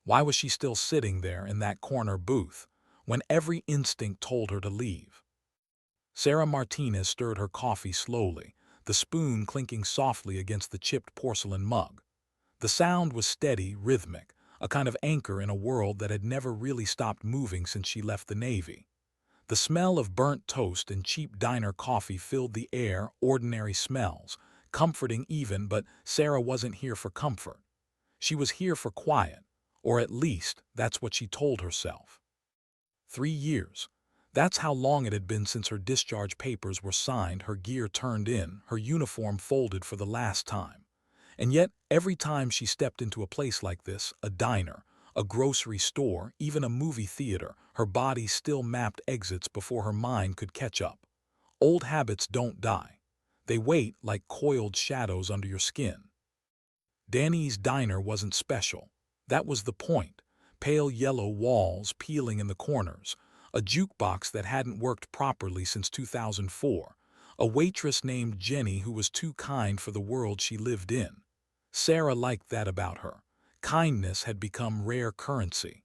Why was she still sitting there in that corner booth when every instinct told her to leave? Sarah Martinez stirred her coffee slowly, the spoon clinking softly against the chipped porcelain mug. The sound was steady, rhythmic, a kind of anchor in a world that had never really stopped moving since she left the Navy. The smell of burnt toast and cheap diner coffee filled the air, ordinary smells, comforting even, but Sarah wasn't here for comfort. She was here for quiet, or at least that's what she told herself. 3 years. That's how long it had been since her discharge papers were signed, her gear turned in, her uniform folded for the last time. And yet, every time she stepped into a place like this, a diner, a grocery store, even a movie theater, her body still mapped exits before her mind could catch up. Old habits don't die. They wait like coiled shadows under your skin. Danny's diner wasn't special. That was the point. Pale yellow walls peeling in the corners, a jukebox that hadn't worked properly since 2004, a waitress named Jenny who was too kind for the world she lived in. Sarah liked that about her. Kindness had become rare currency.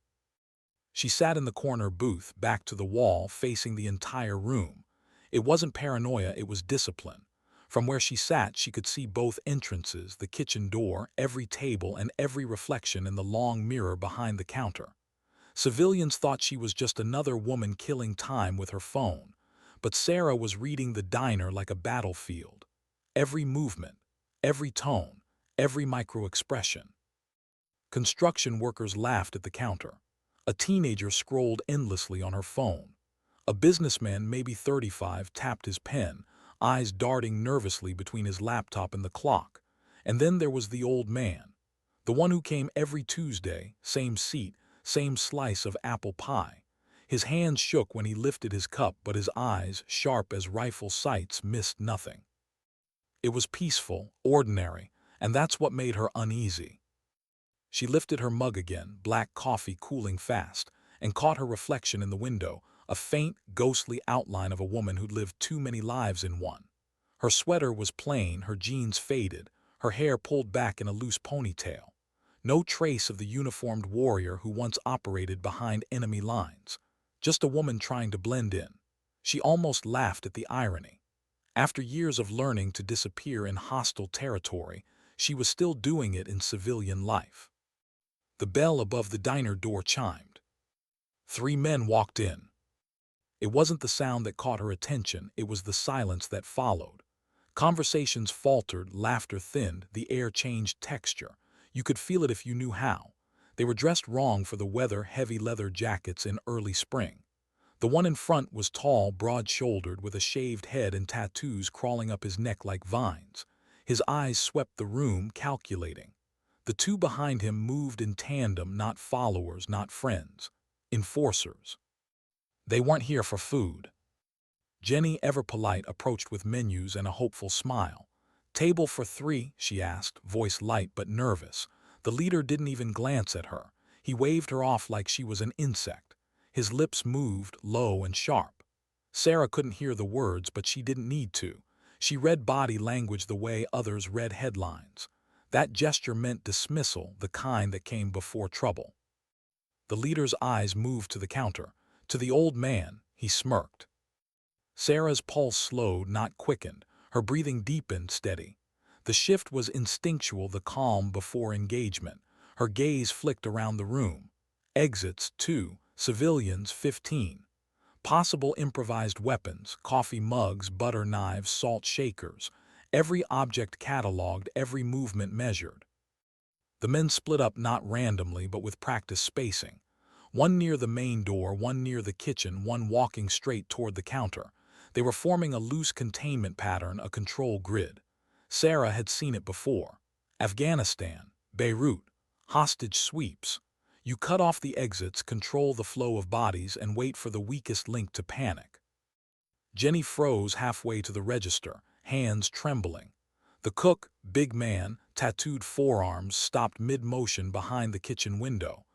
She sat in the corner booth, back to the wall, facing the entire room. It wasn't paranoia, it was discipline. From where she sat, she could see both entrances, the kitchen door, every table, and every reflection in the long mirror behind the counter. Civilians thought she was just another woman killing time with her phone, but Sarah was reading the diner like a battlefield. Every movement, every tone, every micro-expression. Construction workers laughed at the counter. A teenager scrolled endlessly on her phone. A businessman, maybe 35, tapped his pen, eyes darting nervously between his laptop and the clock. And then there was the old man, the one who came every Tuesday, same seat, same slice of apple pie. His hands shook when he lifted his cup, but his eyes, sharp as rifle sights, missed nothing. It was peaceful, ordinary, and that's what made her uneasy. She lifted her mug again, black coffee cooling fast, and caught her reflection in the window, a faint, ghostly outline of a woman who'd lived too many lives in one. Her sweater was plain, her jeans faded, her hair pulled back in a loose ponytail. No trace of the uniformed warrior who once operated behind enemy lines. Just a woman trying to blend in. She almost laughed at the irony. After years of learning to disappear in hostile territory, she was still doing it in civilian life. The bell above the diner door chimed. 3 men walked in. It wasn't the sound that caught her attention, it was the silence that followed. Conversations faltered, laughter thinned, the air changed texture. You could feel it if you knew how. They were dressed wrong for the weather, heavy leather jackets in early spring. The one in front was tall, broad-shouldered, with a shaved head and tattoos crawling up his neck like vines. His eyes swept the room, calculating. The 2 behind him moved in tandem, not followers, not friends. Enforcers. They weren't here for food. Jenny, ever polite, approached with menus and a hopeful smile. "Table for 3, she asked, voice light but nervous. The leader didn't even glance at her. He waved her off like she was an insect. His lips moved, low and sharp. Sarah couldn't hear the words, but she didn't need to. She read body language the way others read headlines. That gesture meant dismissal, the kind that came before trouble. The leader's eyes moved to the counter. To the old man, he smirked. Sarah's pulse slowed, not quickened. Her breathing deepened, steady. The shift was instinctual, the calm before engagement. Her gaze flicked around the room. Exits, 2. Civilians, 15. Possible improvised weapons, coffee mugs, butter knives, salt shakers. Every object catalogued, every movement measured. The men split up not randomly, but with practiced spacing. One near the main door, one near the kitchen, one walking straight toward the counter. They were forming a loose containment pattern, a control grid. Sarah had seen it before. Afghanistan, Beirut, hostage sweeps. You cut off the exits, control the flow of bodies, and wait for the weakest link to panic. Jenny froze halfway to the register, hands trembling. The cook, big man, tattooed forearms, stopped mid-motion behind the kitchen window.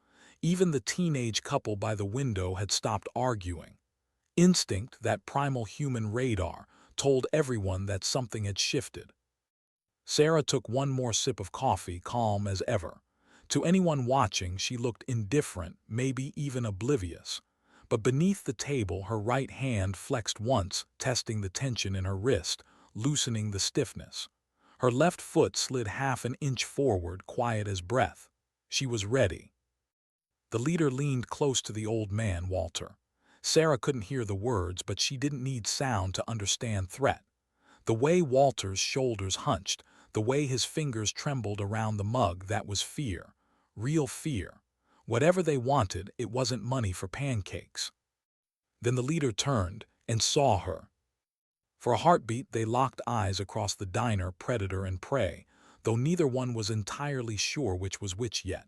Even the teenage couple by the window had stopped arguing. Instinct, that primal human radar, told everyone that something had shifted. Sarah took one more sip of coffee, calm as ever. To anyone watching, she looked indifferent, maybe even oblivious. But beneath the table, her right hand flexed once, testing the tension in her wrist, loosening the stiffness. Her left foot slid half an inch forward, quiet as breath. She was ready. The leader leaned close to the old man, Walter. Sarah couldn't hear the words, but she didn't need sound to understand threat. The way Walter's shoulders hunched, the way his fingers trembled around the mug, that was fear. Real fear. Whatever they wanted, it wasn't money for pancakes. Then the leader turned and saw her. For a heartbeat, they locked eyes across the diner, predator and prey, though neither one was entirely sure which was which yet.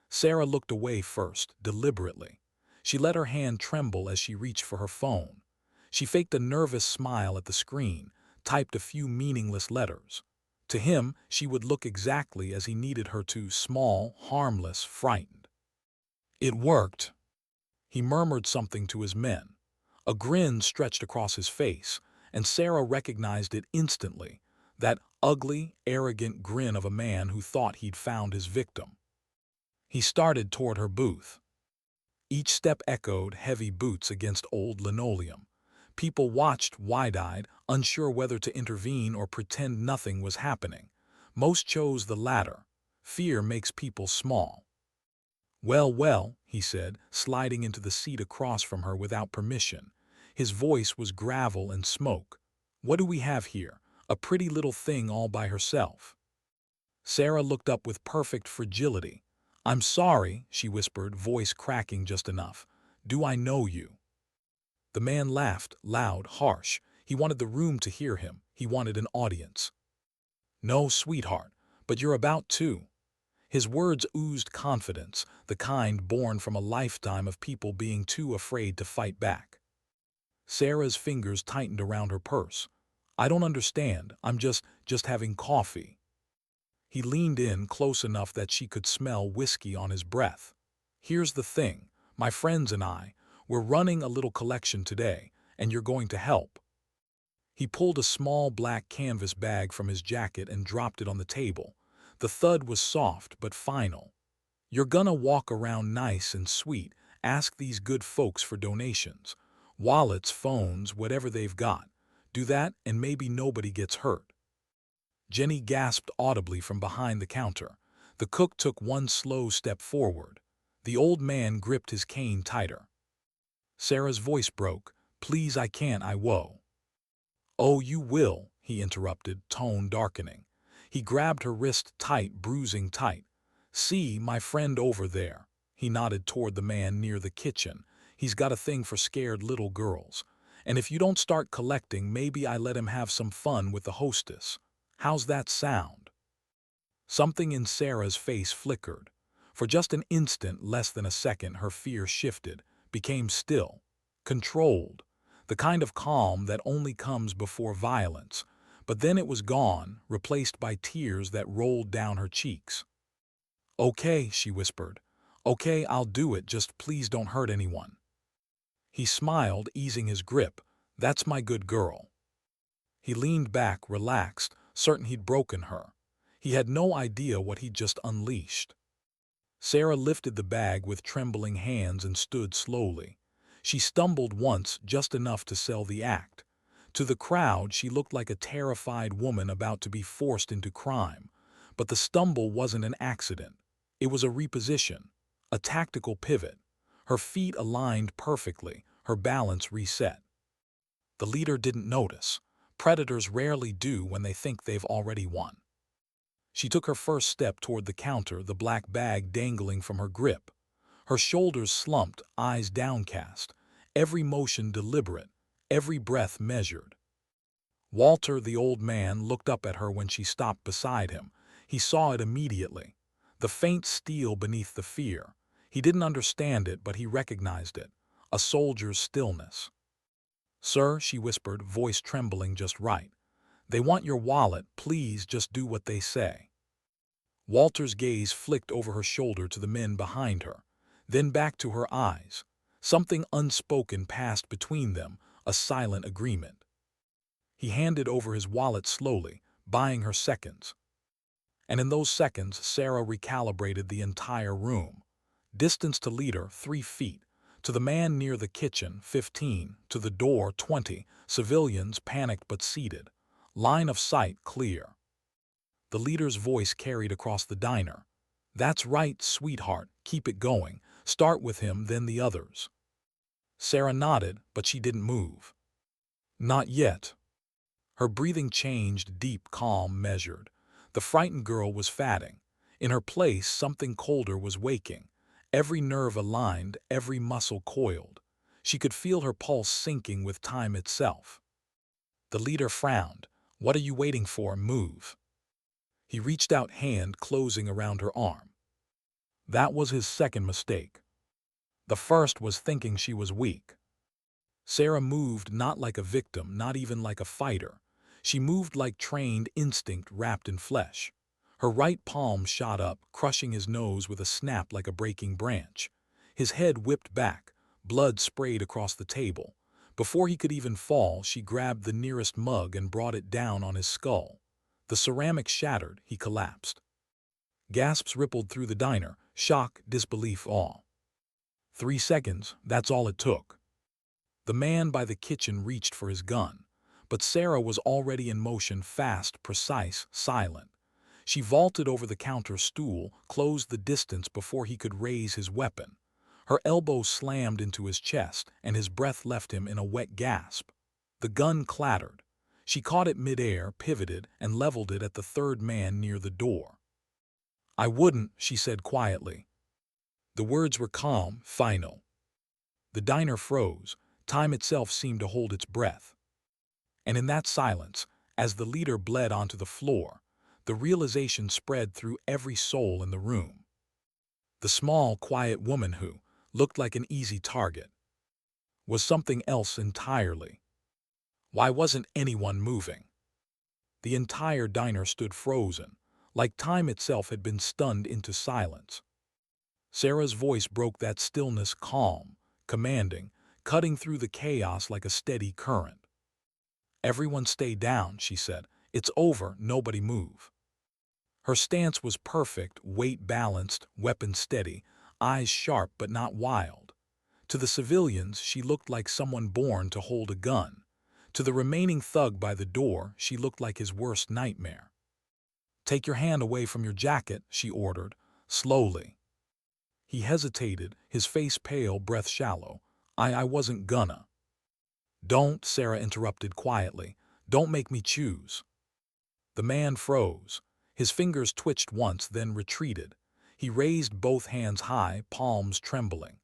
Sarah looked away first, deliberately. She let her hand tremble as she reached for her phone. She faked a nervous smile at the screen, typed a few meaningless letters. To him, she would look exactly as he needed her to, small, harmless, frightened. It worked. He murmured something to his men. A grin stretched across his face, and Sarah recognized it instantly, that ugly, arrogant grin of a man who thought he'd found his victim. He started toward her booth. Each step echoed heavy boots against old linoleum. People watched wide-eyed, unsure whether to intervene or pretend nothing was happening. Most chose the latter. Fear makes people small. "Well, well," he said, sliding into the seat across from her without permission. His voice was gravel and smoke. "What do we have here? A pretty little thing all by herself." Sarah looked up with perfect fragility. "I'm sorry," she whispered, voice cracking just enough. "Do I know you?" The man laughed, loud, harsh. He wanted the room to hear him. He wanted an audience. "No, sweetheart, but you're about to." His words oozed confidence, the kind born from a lifetime of people being too afraid to fight back. Sarah's fingers tightened around her purse. "I don't understand. I'm just having coffee." He leaned in close enough that she could smell whiskey on his breath. "Here's the thing. My friends and we're running a little collection today, and you're going to help." He pulled a small black canvas bag from his jacket and dropped it on the table. The thud was soft but final. "You're gonna walk around nice and sweet, ask these good folks for donations. Wallets, phones, whatever they've got. Do that and maybe nobody gets hurt." Jenny gasped audibly from behind the counter. The cook took one slow step forward. The old man gripped his cane tighter. Sarah's voice broke. "Please, I can't, I won't." "Oh, you will," he interrupted, tone darkening. He grabbed her wrist tight, bruising tight. "See, my friend over there." He nodded toward the man near the kitchen. "He's got a thing for scared little girls. And if you don't start collecting, maybe I let him have some fun with the hostess. How's that sound?" Something in Sarah's face flickered. For just an instant, less than a second, her fear shifted, became still, controlled, the kind of calm that only comes before violence. But then it was gone, replaced by tears that rolled down her cheeks. "Okay," she whispered. "Okay, I'll do it, just please don't hurt anyone." He smiled, easing his grip. "That's my good girl." He leaned back, relaxed, certain he'd broken her. He had no idea what he'd just unleashed. Sarah lifted the bag with trembling hands and stood slowly. She stumbled once, just enough to sell the act. To the crowd, she looked like a terrified woman about to be forced into crime. But the stumble wasn't an accident. It was a reposition, a tactical pivot. Her feet aligned perfectly, her balance reset. The leader didn't notice. Predators rarely do when they think they've already won. She took her first step toward the counter, the black bag dangling from her grip. Her shoulders slumped, eyes downcast, every motion deliberate, every breath measured. Walter, the old man, looked up at her when she stopped beside him. He saw it immediately. The faint steel beneath the fear. He didn't understand it, but he recognized it. A soldier's stillness. "Sir," she whispered, voice trembling just right. "They want your wallet. Please just do what they say." Walter's gaze flicked over her shoulder to the men behind her, then back to her eyes. Something unspoken passed between them, a silent agreement. He handed over his wallet slowly, buying her seconds. And in those seconds, Sarah recalibrated the entire room. Distance to leader, 3 feet. To the man near the kitchen, 15. To the door, 20. Civilians panicked but seated. Line of sight clear. The leader's voice carried across the diner. "That's right, sweetheart. Keep it going. Start with him, then the others." Sarah nodded, but she didn't move. Not yet. Her breathing changed, deep, calm, measured. The frightened girl was fatting. In her place, something colder was waking. Every nerve aligned, every muscle coiled. She could feel her pulse sinking with time itself. The leader frowned. "What are you waiting for? Move." He reached out, hand closing around her arm. That was his second mistake. The first was thinking she was weak. Sarah moved not like a victim, not even like a fighter. She moved like trained instinct wrapped in flesh. Her right palm shot up, crushing his nose with a snap like a breaking branch. His head whipped back, blood sprayed across the table. Before he could even fall, she grabbed the nearest mug and brought it down on his skull. The ceramic shattered, he collapsed. Gasps rippled through the diner, shock, disbelief, awe. 3 seconds, that's all it took. The man by the kitchen reached for his gun, but Sarah was already in motion, fast, precise, silent. She vaulted over the counter stool, closed the distance before he could raise his weapon. Her elbow slammed into his chest, and his breath left him in a wet gasp. The gun clattered. She caught it midair, pivoted, and leveled it at the third man near the door. "I wouldn't," she said quietly. The words were calm, final. The diner froze. Time itself seemed to hold its breath. And in that silence, as the leader bled onto the floor, the realization spread through every soul in the room. The small, quiet woman who looked like an easy target was something else entirely. Why wasn't anyone moving? The entire diner stood frozen, like time itself had been stunned into silence. Sarah's voice broke that stillness, calm, commanding, cutting through the chaos like a steady current. "Everyone stay down," she said. "It's over, nobody move." Her stance was perfect, weight balanced, weapon steady, eyes sharp but not wild. To the civilians, she looked like someone born to hold a gun. To the remaining thug by the door, she looked like his worst nightmare. "Take your hand away from your jacket," she ordered, slowly. He hesitated, his face pale, breath shallow. I wasn't gonna." "Don't," Sarah interrupted quietly. "Don't make me choose." The man froze. His fingers twitched once, then retreated. He raised both hands high, palms trembling.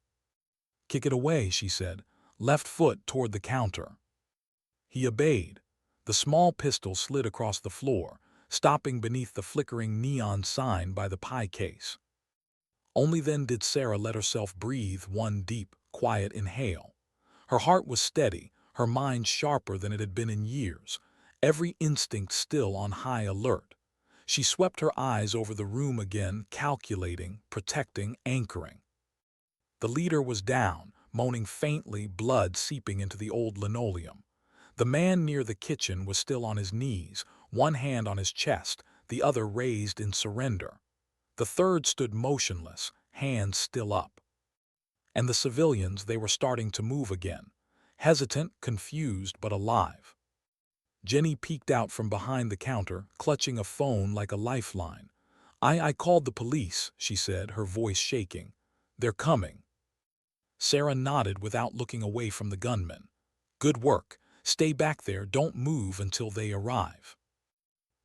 "Kick it away," she said, left foot toward the counter. He obeyed. The small pistol slid across the floor, stopping beneath the flickering neon sign by the pie case. Only then did Sarah let herself breathe one deep, quiet inhale. Her heart was steady, her mind sharper than it had been in years, every instinct still on high alert. She swept her eyes over the room again, calculating, protecting, anchoring. The leader was down, moaning faintly, blood seeping into the old linoleum. The man near the kitchen was still on his knees, one hand on his chest, the other raised in surrender. The third stood motionless, hands still up. And the civilians, they were starting to move again, hesitant, confused, but alive. Jenny peeked out from behind the counter, clutching a phone like a lifeline. I called the police," she said, her voice shaking. "They're coming." Sarah nodded without looking away from the gunman. "Good work. Stay back there, don't move until they arrive."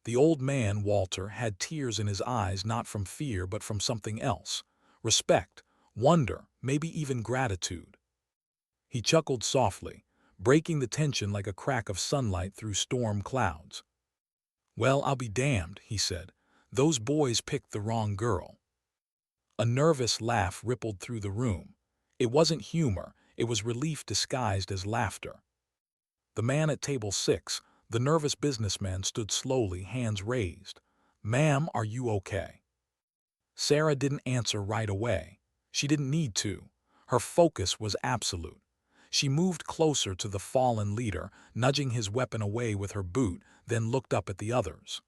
The old man, Walter, had tears in his eyes, not from fear but from something else. Respect, wonder, maybe even gratitude. He chuckled softly, breaking the tension like a crack of sunlight through storm clouds. "Well, I'll be damned," he said. "Those boys picked the wrong girl." A nervous laugh rippled through the room. It wasn't humor, it was relief disguised as laughter. The man at table 6, the nervous businessman, stood slowly, hands raised. "Ma'am, are you okay?" Sarah didn't answer right away. She didn't need to. Her focus was absolute. She moved closer to the fallen leader, nudging his weapon away with her boot, then looked up at the others.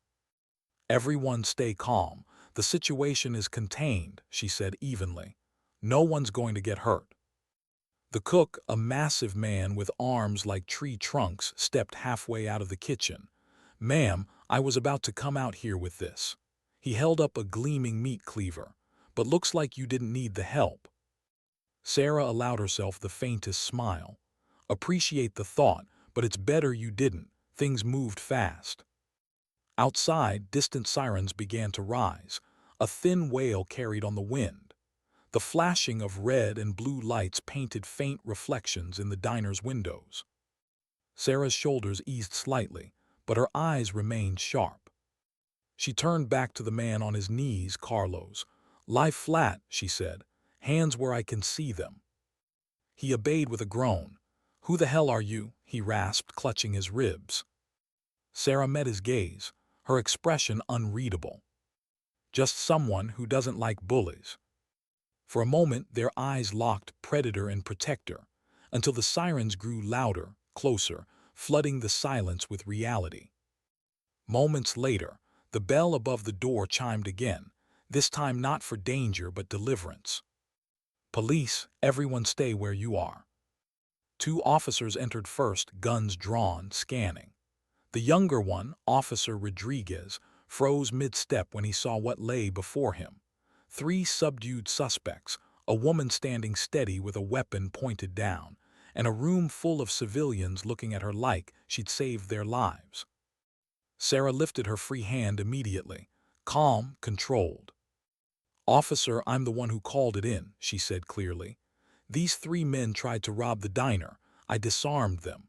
Everyone stay calm. The situation is contained, she said evenly. No one's going to get hurt. The cook, a massive man with arms like tree trunks, stepped halfway out of the kitchen. Ma'am, I was about to come out here with this. He held up a gleaming meat cleaver. But looks like you didn't need the help. Sarah allowed herself the faintest smile. Appreciate the thought, but it's better you didn't. Things moved fast. Outside, distant sirens began to rise. A thin wail carried on the wind. The flashing of red and blue lights painted faint reflections in the diner's windows. Sarah's shoulders eased slightly, but her eyes remained sharp. She turned back to the man on his knees, Carlos. Lie flat, she said, hands where I can see them. He obeyed with a groan. Who the hell are you? He rasped, clutching his ribs. Sarah met his gaze, her expression unreadable. Just someone who doesn't like bullies. For a moment, their eyes locked, predator and protector, until the sirens grew louder, closer, flooding the silence with reality. Moments later, the bell above the door chimed again, this time not for danger but deliverance. Police, everyone stay where you are. 2 officers entered first, guns drawn, scanning. The younger one, Officer Rodriguez, froze mid-step when he saw what lay before him. 3 subdued suspects, a woman standing steady with a weapon pointed down, and a room full of civilians looking at her like she'd saved their lives. Sarah lifted her free hand immediately, calm, controlled. Officer, I'm the one who called it in, she said clearly. These 3 men tried to rob the diner. I disarmed them.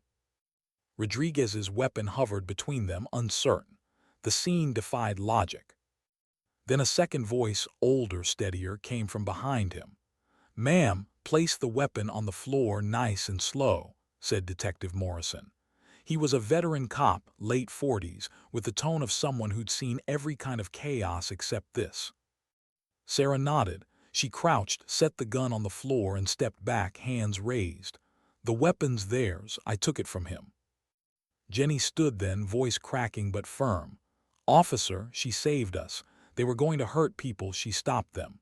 Rodriguez's weapon hovered between them, uncertain. The scene defied logic. Then a second voice, older, steadier, came from behind him. Ma'am, place the weapon on the floor nice and slow, said Detective Morrison. He was a veteran cop, late 40s, with the tone of someone who'd seen every kind of chaos except this. Sarah nodded. She crouched, set the gun on the floor, and stepped back, hands raised. The weapon's theirs. I took it from him. Jenny stood then, voice cracking but firm. Officer, she saved us. They were going to hurt people. She stopped them.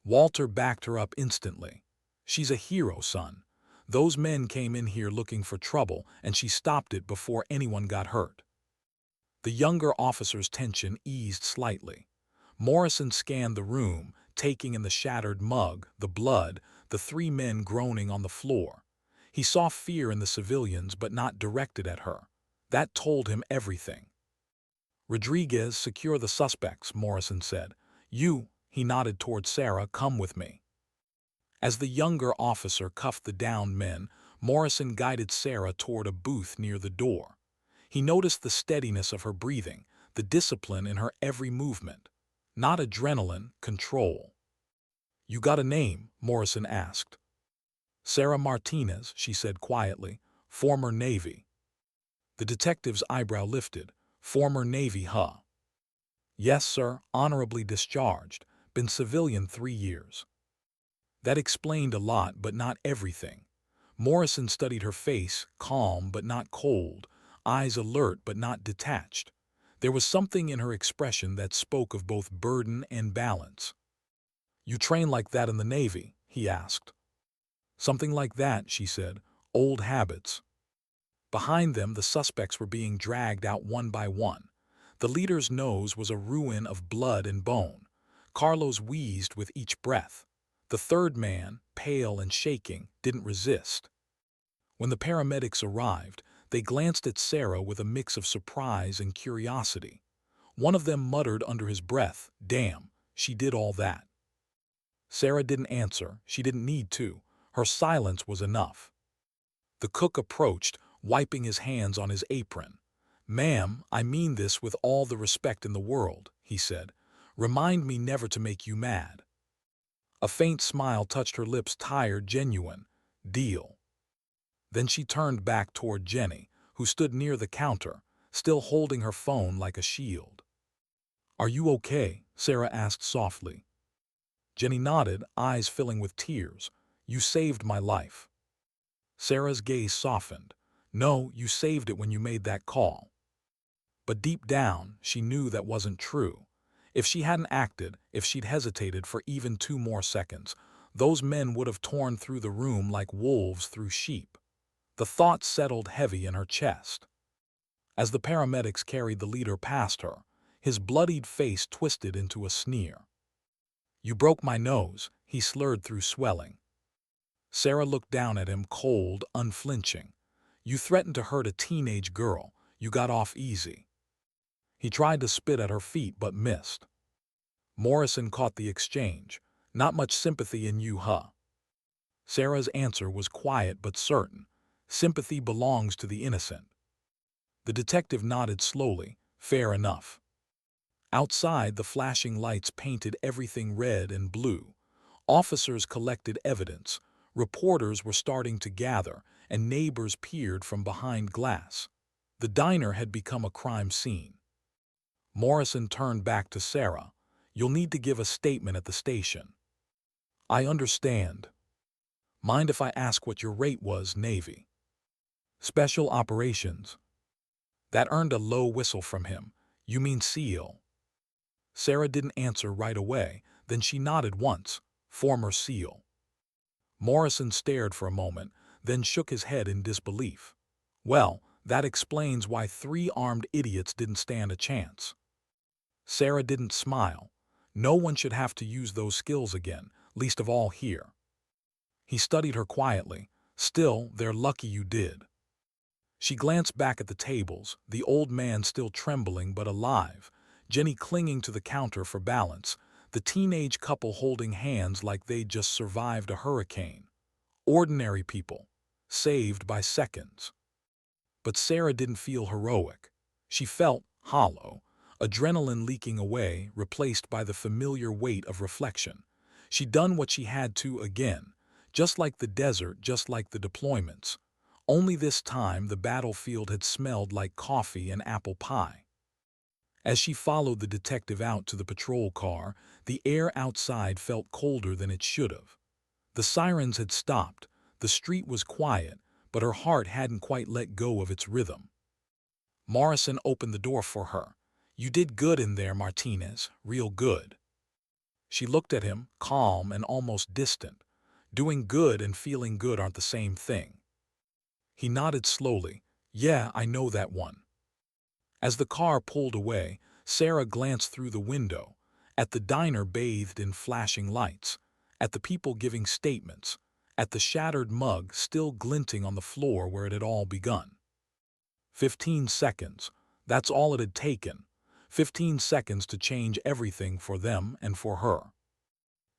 Walter backed her up instantly. She's a hero, son. Those men came in here looking for trouble, and she stopped it before anyone got hurt. The younger officer's tension eased slightly. Morrison scanned the room, taking in the shattered mug, the blood, the 3 men groaning on the floor. He saw fear in the civilians, but not directed at her. That told him everything. Rodriguez, secure the suspects, Morrison said. You, he nodded toward Sarah, come with me. As the younger officer cuffed the downed men, Morrison guided Sarah toward a booth near the door. He noticed the steadiness of her breathing, the discipline in her every movement. Not adrenaline, control. You got a name? Morrison asked. Sarah Martinez, she said quietly, former Navy. The detective's eyebrow lifted. Former Navy, huh? Yes, sir, honorably discharged. Been civilian 3 years. That explained a lot, but not everything. Morrison studied her face, calm but not cold, eyes alert but not detached. There was something in her expression that spoke of both burden and balance. You train like that in the Navy? He asked. Something like that, she said. Old habits. Behind them, the suspects were being dragged out one by one. The leader's nose was a ruin of blood and bone. Carlos wheezed with each breath. The third man, pale and shaking, didn't resist. When the paramedics arrived, they glanced at Sarah with a mix of surprise and curiosity. One of them muttered under his breath, "Damn, she did all that." Sarah didn't answer. She didn't need to. Her silence was enough. The cook approached, wiping his hands on his apron. "Ma'am, I mean this with all the respect in the world," he said. "Remind me never to make you mad." A faint smile touched her lips, tired, genuine. Deal. Then she turned back toward Jenny, who stood near the counter, still holding her phone like a shield. "Are you okay?" Sarah asked softly. Jenny nodded, eyes filling with tears. "You saved my life." Sarah's gaze softened. "No, you saved it when you made that call." But deep down, she knew that wasn't true. If she hadn't acted, if she'd hesitated for even 2 more seconds, those men would have torn through the room like wolves through sheep. The thought settled heavy in her chest. As the paramedics carried the leader past her, his bloodied face twisted into a sneer. "You broke my nose," he slurred through swelling. Sarah looked down at him, cold, unflinching. "You threatened to hurt a teenage girl. You got off easy." He tried to spit at her feet but missed. Morrison caught the exchange. "Not much sympathy in you, huh?" Sarah's answer was quiet but certain. "Sympathy belongs to the innocent." The detective nodded slowly. "Fair enough." Outside, the flashing lights painted everything red and blue. Officers collected evidence. Reporters were starting to gather, and neighbors peered from behind glass. The diner had become a crime scene. Morrison turned back to Sarah. "You'll need to give a statement at the station." "I understand. Mind if I ask what your rate was, Navy?" "Special operations." That earned a low whistle from him. "You mean SEAL?" Sarah didn't answer right away, then she nodded once. "Former SEAL." Morrison stared for a moment, then shook his head in disbelief. "Well, that explains why 3 armed idiots didn't stand a chance." Sarah didn't smile. "No one should have to use those skills again, least of all here." He studied her quietly. "Still, they're lucky you did." She glanced back at the tables, the old man still trembling but alive, Jenny clinging to the counter for balance, the teenage couple holding hands like they'd just survived a hurricane. Ordinary people, saved by seconds. But Sarah didn't feel heroic. She felt hollow, adrenaline leaking away, replaced by the familiar weight of reflection. She'd done what she had to again, just like the desert, just like the deployments. Only this time the battlefield had smelled like coffee and apple pie. As she followed the detective out to the patrol car, the air outside felt colder than it should have. The sirens had stopped, the street was quiet, but her heart hadn't quite let go of its rhythm. Morrison opened the door for her. "You did good in there, Martinez, real good." She looked at him, calm and almost distant. Doing good and feeling good aren't the same thing. He nodded slowly. "Yeah, I know that one." As the car pulled away, Sarah glanced through the window, at the diner bathed in flashing lights, at the people giving statements, at the shattered mug still glinting on the floor where it had all begun. 15 seconds. That's all it had taken. 15 seconds to change everything for them and for her.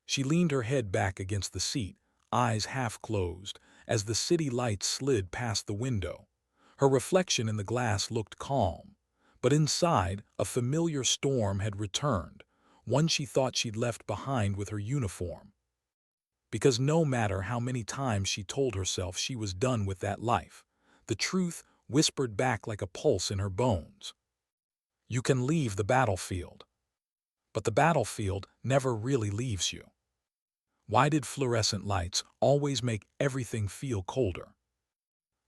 She leaned her head back against the seat, eyes half closed, as the city lights slid past the window. Her reflection in the glass looked calm. But inside, a familiar storm had returned, one she thought she'd left behind with her uniform. Because no matter how many times she told herself she was done with that life, the truth whispered back like a pulse in her bones. You can leave the battlefield, but the battlefield never really leaves you. Why did fluorescent lights always make everything feel colder?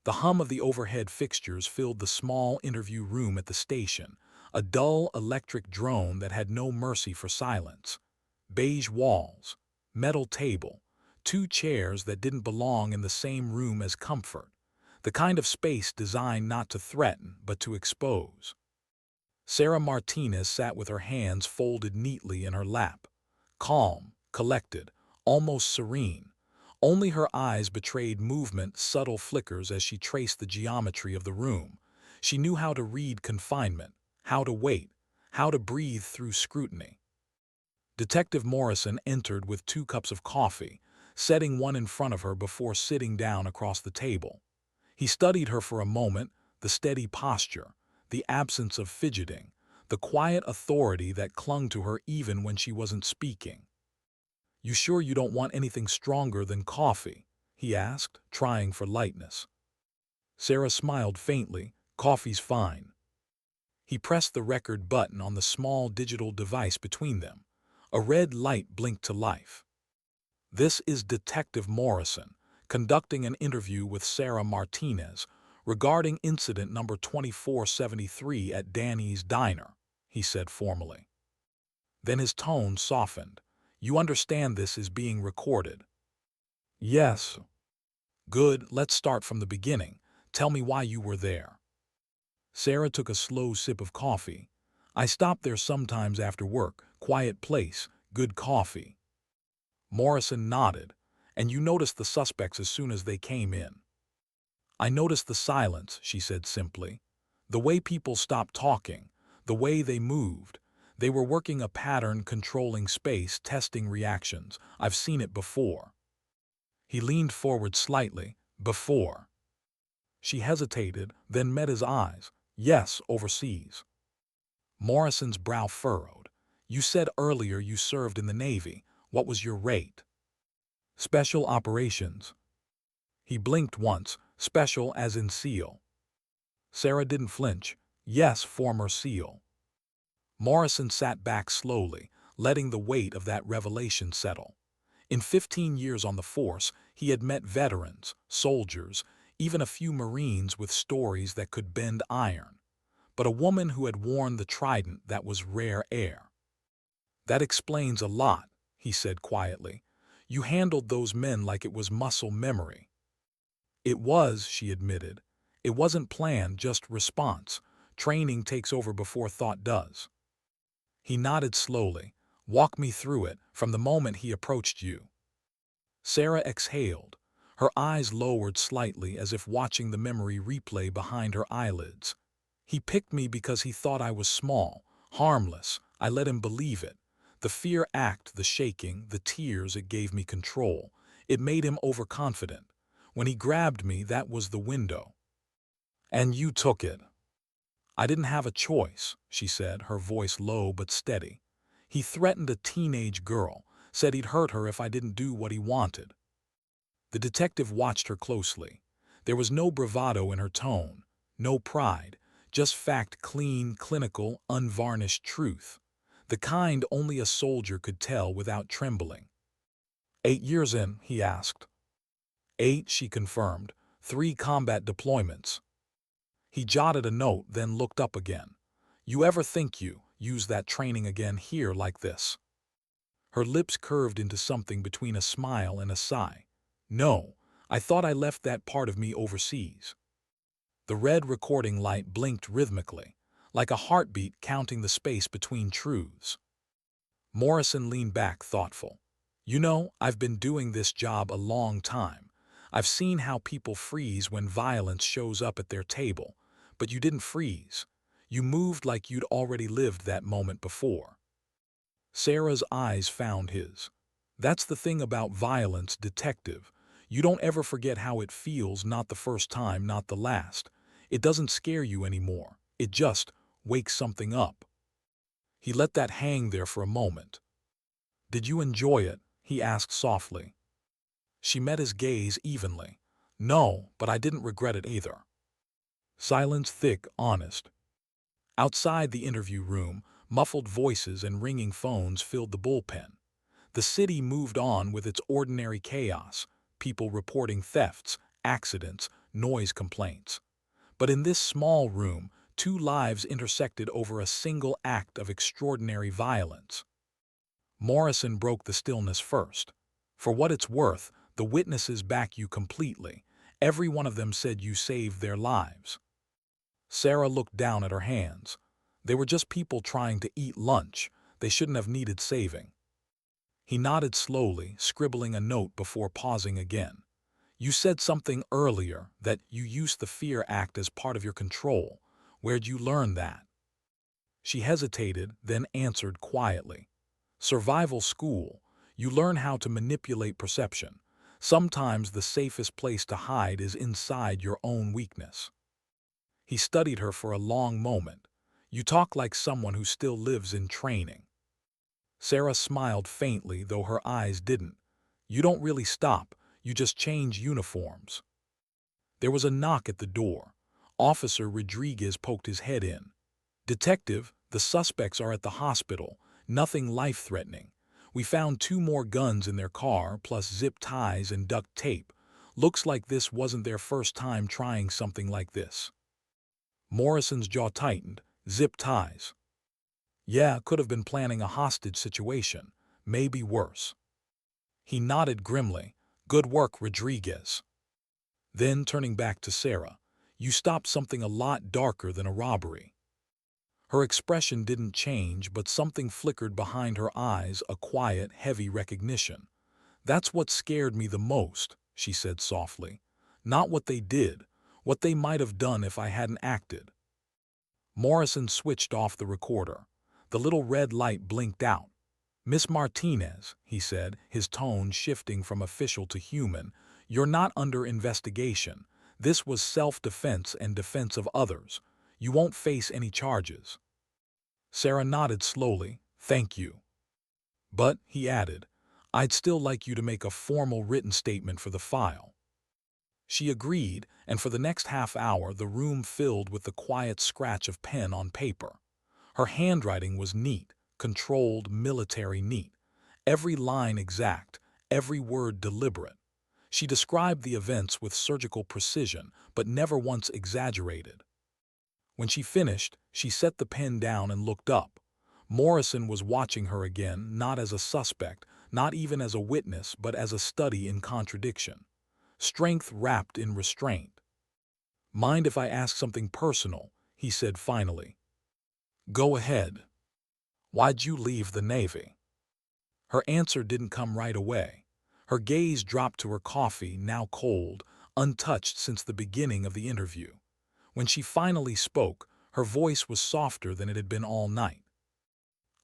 The hum of the overhead fixtures filled the small interview room at the station, a dull electric drone that had no mercy for silence. Beige walls, metal table, 2 chairs that didn't belong in the same room as comfort, the kind of space designed not to threaten but to expose. Sarah Martinez sat with her hands folded neatly in her lap, calm, collected, almost serene. Only her eyes betrayed movement, subtle flickers as she traced the geometry of the room. She knew how to read confinement, how to wait, how to breathe through scrutiny. Detective Morrison entered with 2 cups of coffee, setting one in front of her before sitting down across the table. He studied her for a moment, the steady posture, the absence of fidgeting, the quiet authority that clung to her even when she wasn't speaking. "You sure you don't want anything stronger than coffee?" he asked, trying for lightness. Sarah smiled faintly. "Coffee's fine." He pressed the record button on the small digital device between them. A red light blinked to life. "This is Detective Morrison, conducting an interview with Sarah Martinez, Regarding incident number 2473 at Danny's Diner, he said formally. Then his tone softened. You understand this is being recorded? Yes. Good, let's start from the beginning. Tell me why you were there. Sarah took a slow sip of coffee. I stopped there sometimes after work. Quiet place, good coffee. Morrison nodded. And you noticed the suspects as soon as they came in. I noticed the silence, she said simply. The way people stopped talking, the way they moved. They were working a pattern, controlling space, testing reactions. I've seen it before. He leaned forward slightly. Before. She hesitated, then met his eyes. Yes, overseas. Morrison's brow furrowed. You said earlier you served in the Navy. What was your rate? Special operations. He blinked once. Special as in SEAL. Sarah didn't flinch. Yes, former SEAL. Morrison sat back slowly, letting the weight of that revelation settle. In 15 years on the force, he had met veterans, soldiers, even a few Marines with stories that could bend iron. But a woman who had worn the trident, that was rare air. That explains a lot, he said quietly. You handled those men like it was muscle memory. It was, she admitted. It wasn't planned, just response. Training takes over before thought does. He nodded slowly. Walk me through it, from the moment he approached you. Sarah exhaled. Her eyes lowered slightly as if watching the memory replay behind her eyelids. He picked me because he thought I was small, harmless. I let him believe it. The fear act, the shaking, the tears, it gave me control. It made him overconfident. When he grabbed me, that was the window. And you took it. I didn't have a choice, she said, her voice low but steady. He threatened a teenage girl, said he'd hurt her if I didn't do what he wanted. The detective watched her closely. There was no bravado in her tone, no pride, just fact, clean, clinical, unvarnished truth. The kind only a soldier could tell without trembling. 8 years in, he asked. 8, she confirmed. 3 combat deployments. He jotted a note, then looked up again. You ever think you use that training again here like this? Her lips curved into something between a smile and a sigh. No, I thought I left that part of me overseas. The red recording light blinked rhythmically, like a heartbeat counting the space between truths. Morrison leaned back, thoughtful. You know, I've been doing this job a long time. I've seen how people freeze when violence shows up at their table, but you didn't freeze. You moved like you'd already lived that moment before. Sarah's eyes found his. That's the thing about violence, detective. You don't ever forget how it feels, not the first time, not the last. It doesn't scare you anymore. It just wakes something up. He let that hang there for a moment. Did you enjoy it? He asked softly. She met his gaze evenly. No, but I didn't regret it either. Silence thick, honest. Outside the interview room, muffled voices and ringing phones filled the bullpen. The city moved on with its ordinary chaos, people reporting thefts, accidents, noise complaints. But in this small room, 2 lives intersected over a single act of extraordinary violence. Morrison broke the stillness first. For what it's worth, the witnesses back you completely. Every one of them said you saved their lives. Sarah looked down at her hands. They were just people trying to eat lunch. They shouldn't have needed saving. He nodded slowly, scribbling a note before pausing again. You said something earlier, that you used the fear act as part of your control. Where'd you learn that? She hesitated, then answered quietly. Survival school. You learn how to manipulate perception. Sometimes the safest place to hide is inside your own weakness. He studied her for a long moment. You talk like someone who still lives in training. Sarah smiled faintly, though her eyes didn't. You don't really stop, you just change uniforms. There was a knock at the door. Officer Rodriguez poked his head in. Detective, the suspects are at the hospital. Nothing life-threatening. We found 2 more guns in their car, plus zip ties and duct tape. Looks like this wasn't their first time trying something like this. Morrison's jaw tightened. Zip ties. Yeah, could have been planning a hostage situation. Maybe worse. He nodded grimly. Good work, Rodriguez. Then, turning back to Sarah, you stopped something a lot darker than a robbery. Her expression didn't change, but something flickered behind her eyes, a quiet, heavy recognition. That's what scared me the most, she said softly. Not what they did, what they might have done if I hadn't acted. Morrison switched off the recorder. The little red light blinked out. Miss Martinez, he said, his tone shifting from official to human, you're not under investigation. This was self-defense and defense of others. You won't face any charges. Sarah nodded slowly. Thank you. But, he added, I'd still like you to make a formal written statement for the file. She agreed, and for the next half hour the room filled with the quiet scratch of pen on paper. Her handwriting was neat, controlled, military neat. Every line exact, every word deliberate. She described the events with surgical precision, but never once exaggerated. When she finished, she set the pen down and looked up. Morrison was watching her again, not as a suspect, not even as a witness, but as a study in contradiction. Strength wrapped in restraint. Mind if I ask something personal? He said finally. Go ahead. Why'd you leave the Navy? Her answer didn't come right away. Her gaze dropped to her coffee, now cold, untouched since the beginning of the interview. When she finally spoke, her voice was softer than it had been all night.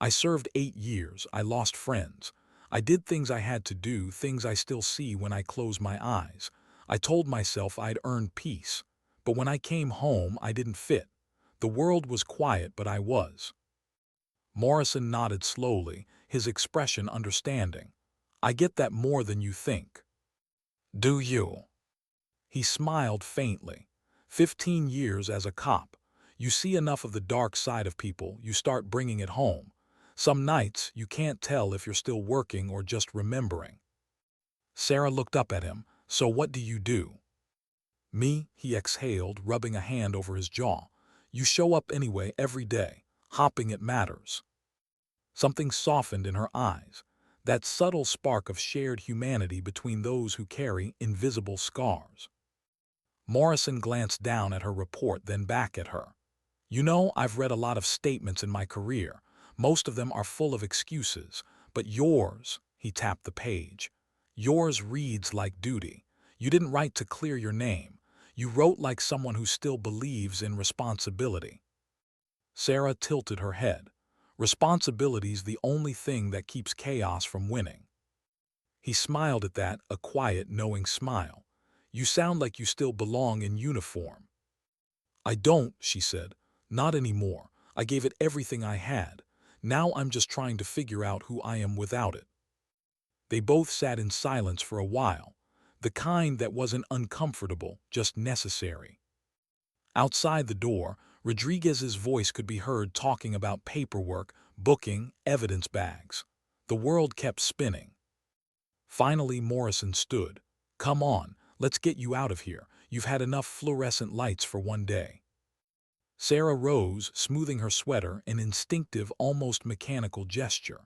I served 8 years. I lost friends. I did things I had to do, things I still see when I close my eyes. I told myself I'd earned peace. But when I came home, I didn't fit. The world was quiet, but I was. Morrison nodded slowly, his expression understanding. I get that more than you think. Do you? He smiled faintly. 15 years as a cop. You see enough of the dark side of people, you start bringing it home. Some nights, you can't tell if you're still working or just remembering. Sarah looked up at him. So what do you do? Me, he exhaled, rubbing a hand over his jaw. You show up anyway every day, hopping at matters. Something softened in her eyes, that subtle spark of shared humanity between those who carry invisible scars. Morrison glanced down at her report, then back at her. You know, I've read a lot of statements in my career. Most of them are full of excuses. But yours, he tapped the page, yours reads like duty. You didn't write to clear your name. You wrote like someone who still believes in responsibility. Sarah tilted her head. Responsibility's the only thing that keeps chaos from winning. He smiled at that, a quiet, knowing smile. You sound like you still belong in uniform. I don't, she said. Not anymore. I gave it everything I had. Now I'm just trying to figure out who I am without it. They both sat in silence for a while, the kind that wasn't uncomfortable, just necessary. Outside the door, Rodriguez's voice could be heard talking about paperwork, booking, evidence bags. The world kept spinning. Finally, Morrison stood. Come on, let's get you out of here. You've had enough fluorescent lights for one day. Sarah rose, smoothing her sweater, an instinctive, almost mechanical gesture.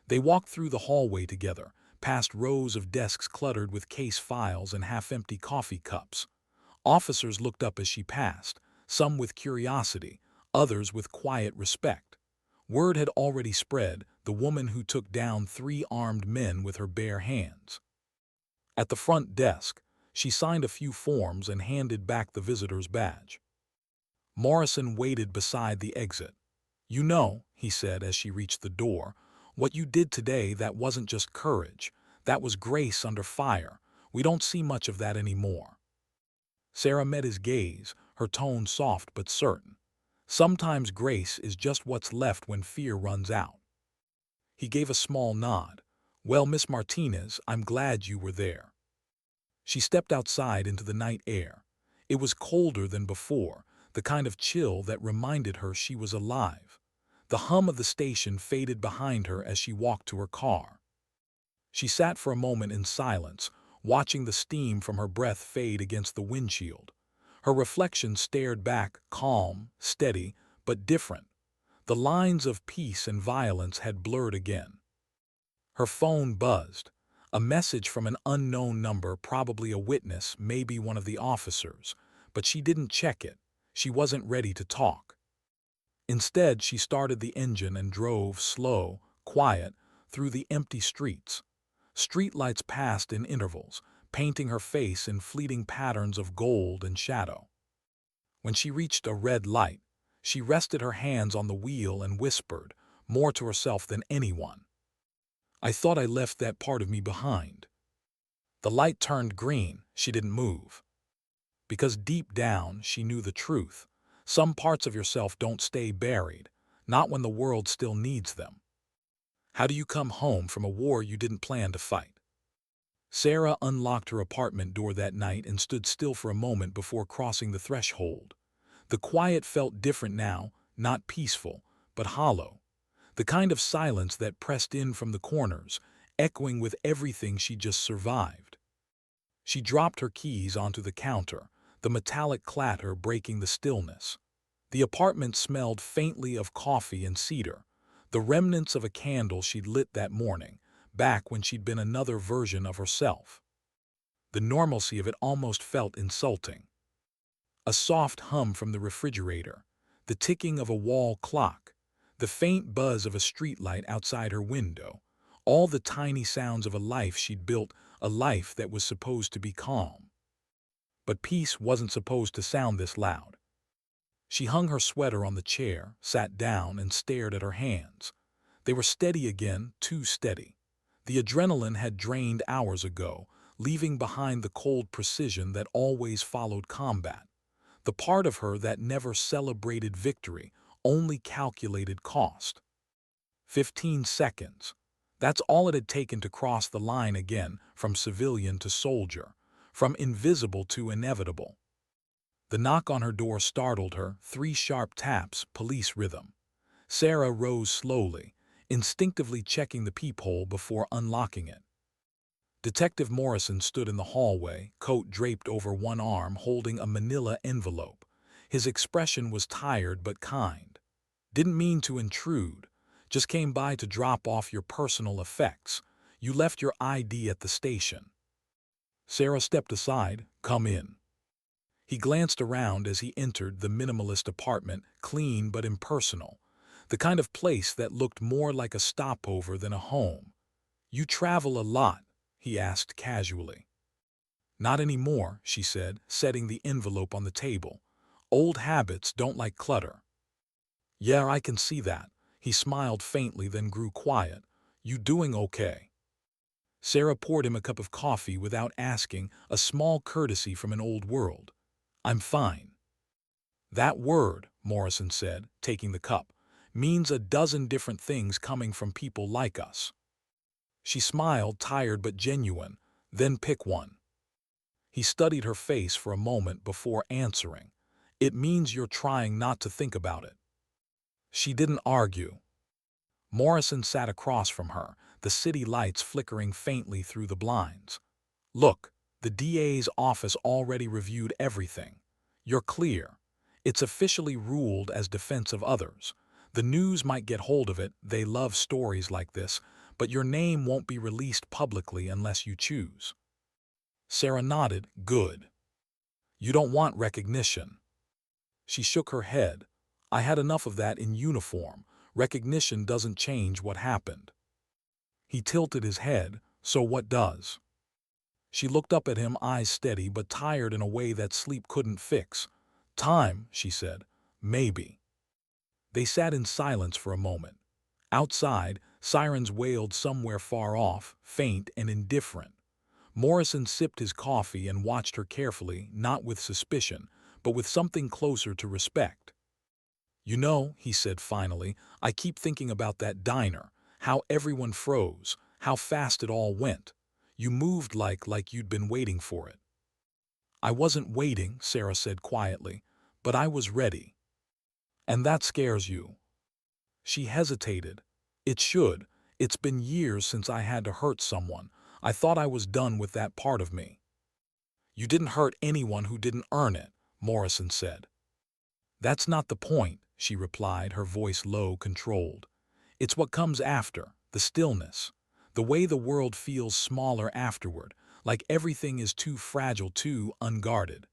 They walked through the hallway together, past rows of desks cluttered with case files and half-empty coffee cups. Officers looked up as she passed, some with curiosity, others with quiet respect. Word had already spread, the woman who took down 3 armed men with her bare hands. At the front desk, she signed a few forms and handed back the visitor's badge. Morrison waited beside the exit. You know, he said as she reached the door, what you did today, that wasn't just courage. That was grace under fire. We don't see much of that anymore. Sarah met his gaze, her tone soft but certain. Sometimes grace is just what's left when fear runs out. He gave a small nod. Well, Miss Martinez, I'm glad you were there. She stepped outside into the night air. It was colder than before, the kind of chill that reminded her she was alive. The hum of the station faded behind her as she walked to her car. She sat for a moment in silence, watching the steam from her breath fade against the windshield. Her reflection stared back, calm, steady, but different. The lines of peace and violence had blurred again. Her phone buzzed. A message from an unknown number, probably a witness, maybe one of the officers. But she didn't check it. She wasn't ready to talk. Instead, she started the engine and drove, slow, quiet, through the empty streets. Streetlights passed in intervals, painting her face in fleeting patterns of gold and shadow. When she reached a red light, she rested her hands on the wheel and whispered, more to herself than anyone, "I thought I left that part of me behind." The light turned green. She didn't move. Because deep down, she knew the truth. Some parts of yourself don't stay buried, not when the world still needs them. How do you come home from a war you didn't plan to fight? Sarah unlocked her apartment door that night and stood still for a moment before crossing the threshold. The quiet felt different now, not peaceful, but hollow. The kind of silence that pressed in from the corners, echoing with everything she just survived. She dropped her keys onto the counter, the metallic clatter breaking the stillness. The apartment smelled faintly of coffee and cedar, the remnants of a candle she'd lit that morning, back when she'd been another version of herself. The normalcy of it almost felt insulting. A soft hum from the refrigerator, the ticking of a wall clock, the faint buzz of a streetlight outside her window, all the tiny sounds of a life she'd built, a life that was supposed to be calm. But peace wasn't supposed to sound this loud. She hung her sweater on the chair, sat down, and stared at her hands. They were steady again, too steady. The adrenaline had drained hours ago, leaving behind the cold precision that always followed combat. The part of her that never celebrated victory, only calculated cost. 15 seconds. That's all it had taken to cross the line again, from civilian to soldier, from invisible to inevitable. The knock on her door startled her, 3 sharp taps, police rhythm. Sarah rose slowly, instinctively checking the peephole before unlocking it. Detective Morrison stood in the hallway, coat draped over one arm, holding a manila envelope. His expression was tired but kind. "Didn't mean to intrude. Just came by to drop off your personal effects. You left your ID at the station." Sarah stepped aside. "Come in." He glanced around as he entered the minimalist apartment, clean but impersonal. The kind of place that looked more like a stopover than a home. "You travel a lot?" he asked casually. "Not anymore," she said, setting the envelope on the table. "Old habits don't like clutter." "Yeah, I can see that." He smiled faintly, then grew quiet. "You doing okay?" Sarah poured him a cup of coffee without asking, a small courtesy from an old world. "I'm fine." "That word," Morrison said, taking the cup, "means a dozen different things coming from people like us." She smiled, tired but genuine. "Then pick one." He studied her face for a moment before answering. "It means you're trying not to think about it." She didn't argue. Morrison sat across from her, the city lights flickering faintly through the blinds. "Look, the DA's office already reviewed everything. You're clear. It's officially ruled as defense of others. The news might get hold of it, they love stories like this, but your name won't be released publicly unless you choose." Sarah nodded. "Good. You don't want recognition." She shook her head. "I had enough of that in uniform. Recognition doesn't change what happened." He tilted his head. "So what does?" She looked up at him, eyes steady but tired in a way that sleep couldn't fix. "Time," she said. "Maybe." They sat in silence for a moment. Outside, sirens wailed somewhere far off, faint and indifferent. Morrison sipped his coffee and watched her carefully, not with suspicion, but with something closer to respect. "You know," he said finally, "I keep thinking about that diner, how everyone froze, how fast it all went. You moved like you'd been waiting for it." "I wasn't waiting," Sarah said quietly, "but I was ready." "And that scares you?" She hesitated. "It should. It's been years since I had to hurt someone. I thought I was done with that part of me. You didn't hurt anyone who didn't earn it, Morrison said. That's not the point, she replied, her voice low, controlled. It's what comes after, the stillness. The way the world feels smaller afterward, like everything is too fragile, too unguarded.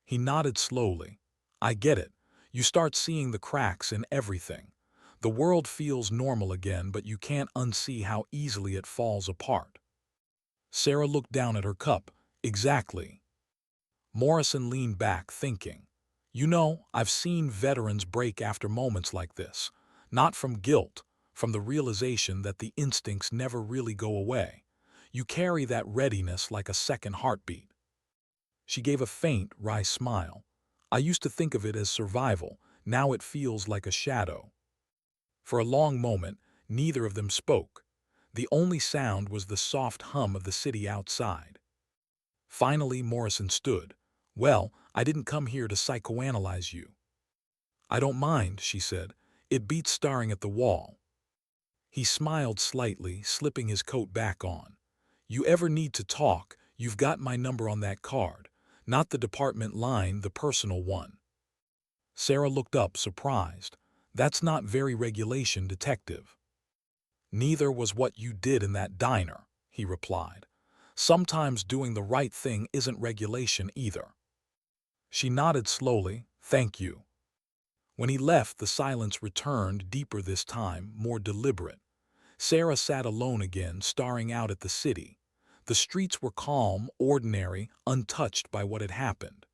He nodded slowly. I get it. You start seeing the cracks in everything. The world feels normal again, but you can't unsee how easily it falls apart. Sarah looked down at her cup. Exactly. Morrison leaned back, thinking. You know, I've seen veterans break after moments like this. Not from guilt, from the realization that the instincts never really go away. You carry that readiness like a second heartbeat. She gave a faint, wry smile. I used to think of it as survival. Now it feels like a shadow. For a long moment, neither of them spoke. The only sound was the soft hum of the city outside. Finally, Morrison stood. Well, I didn't come here to psychoanalyze you. I don't mind, she said. It beats staring at the wall. He smiled slightly, slipping his coat back on. You ever need to talk, you've got my number on that card. Not the department line, the personal one. Sarah looked up, surprised. That's not very regulation, detective. Neither was what you did in that diner, he replied. Sometimes doing the right thing isn't regulation either. She nodded slowly. Thank you. When he left, the silence returned, deeper this time, more deliberate. Sarah sat alone again, staring out at the city. The streets were calm, ordinary, untouched by what had happened.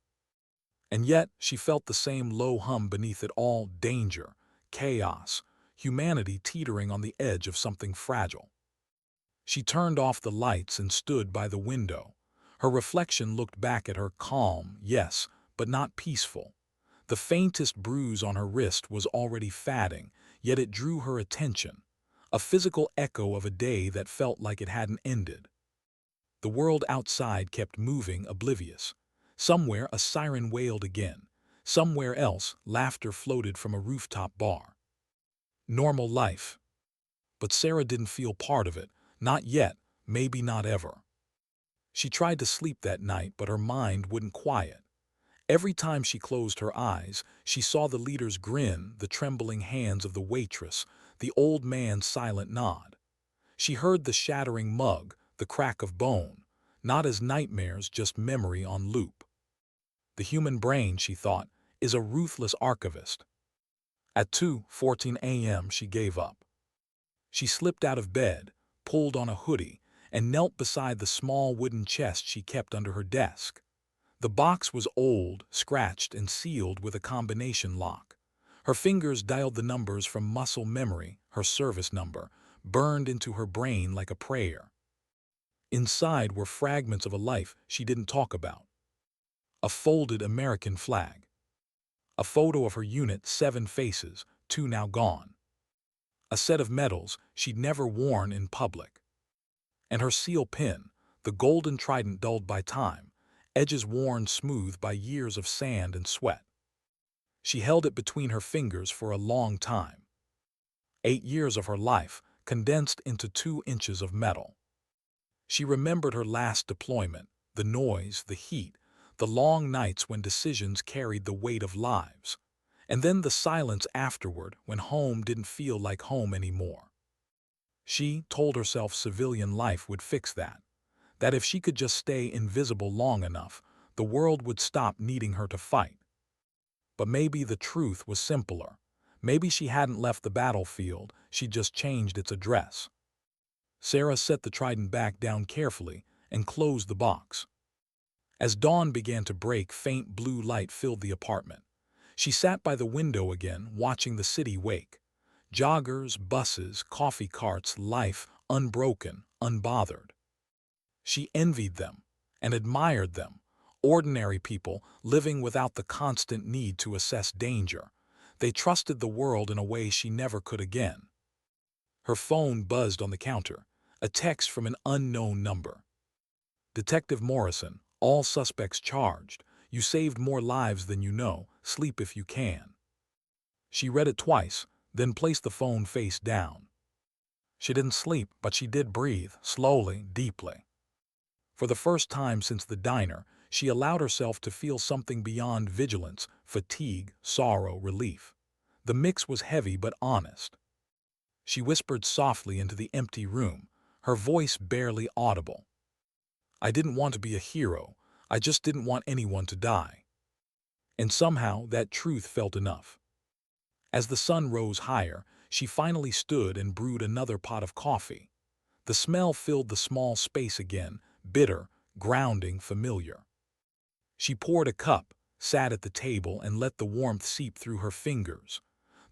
And yet she felt the same low hum beneath it all, danger, chaos, humanity teetering on the edge of something fragile. She turned off the lights and stood by the window. Her reflection looked back at her, calm, yes, but not peaceful. The faintest bruise on her wrist was already fatting, yet it drew her attention, a physical echo of a day that felt like it hadn't ended. The world outside kept moving, oblivious. Somewhere a siren wailed again. Somewhere else laughter floated from a rooftop bar. Normal life. But Sarah didn't feel part of it. Not yet, maybe not ever. She tried to sleep that night, but her mind wouldn't quiet. Every time she closed her eyes, she saw the leader's grin, the trembling hands of the waitress, the old man's silent nod. She heard the shattering mug, the crack of bone, not as nightmares, just memory on loop. The human brain, she thought, is a ruthless archivist. At 2:14 a.m. she gave up. She slipped out of bed, pulled on a hoodie, and knelt beside the small wooden chest she kept under her desk. The box was old, scratched, and sealed with a combination lock. Her fingers dialed the numbers from muscle memory, her service number, burned into her brain like a prayer. Inside were fragments of a life she didn't talk about. A folded American flag. A photo of her unit, 7 faces, 2 now gone. A set of medals she'd never worn in public. And her seal pin, the golden trident dulled by time, edges worn smooth by years of sand and sweat. She held it between her fingers for a long time. 8 years of her life condensed into 2 inches of metal. She remembered her last deployment, the noise, the heat, the long nights when decisions carried the weight of lives, and then the silence afterward when home didn't feel like home anymore. She told herself civilian life would fix that if she could just stay invisible long enough, the world would stop needing her to fight. But maybe the truth was simpler. Maybe she hadn't left the battlefield, she'd just changed its address. Sarah set the trident back down carefully and closed the box. As dawn began to break, faint blue light filled the apartment. She sat by the window again, watching the city wake. Joggers, buses, coffee carts, life unbroken, unbothered. She envied them and admired them, ordinary people living without the constant need to assess danger. They trusted the world in a way she never could again. Her phone buzzed on the counter, a text from an unknown number. Detective Morrison, all suspects charged. You saved more lives than you know. Sleep if you can. She read it twice, then placed the phone face down. She didn't sleep, but she did breathe, slowly, deeply. For the first time since the diner, she allowed herself to feel something beyond vigilance, fatigue, sorrow, relief. The mix was heavy but honest. She whispered softly into the empty room, her voice barely audible. I didn't want to be a hero, I just didn't want anyone to die. And somehow that truth felt enough. As the sun rose higher, she finally stood and brewed another pot of coffee. The smell filled the small space again, bitter, grounding, familiar. She poured a cup, sat at the table, and let the warmth seep through her fingers.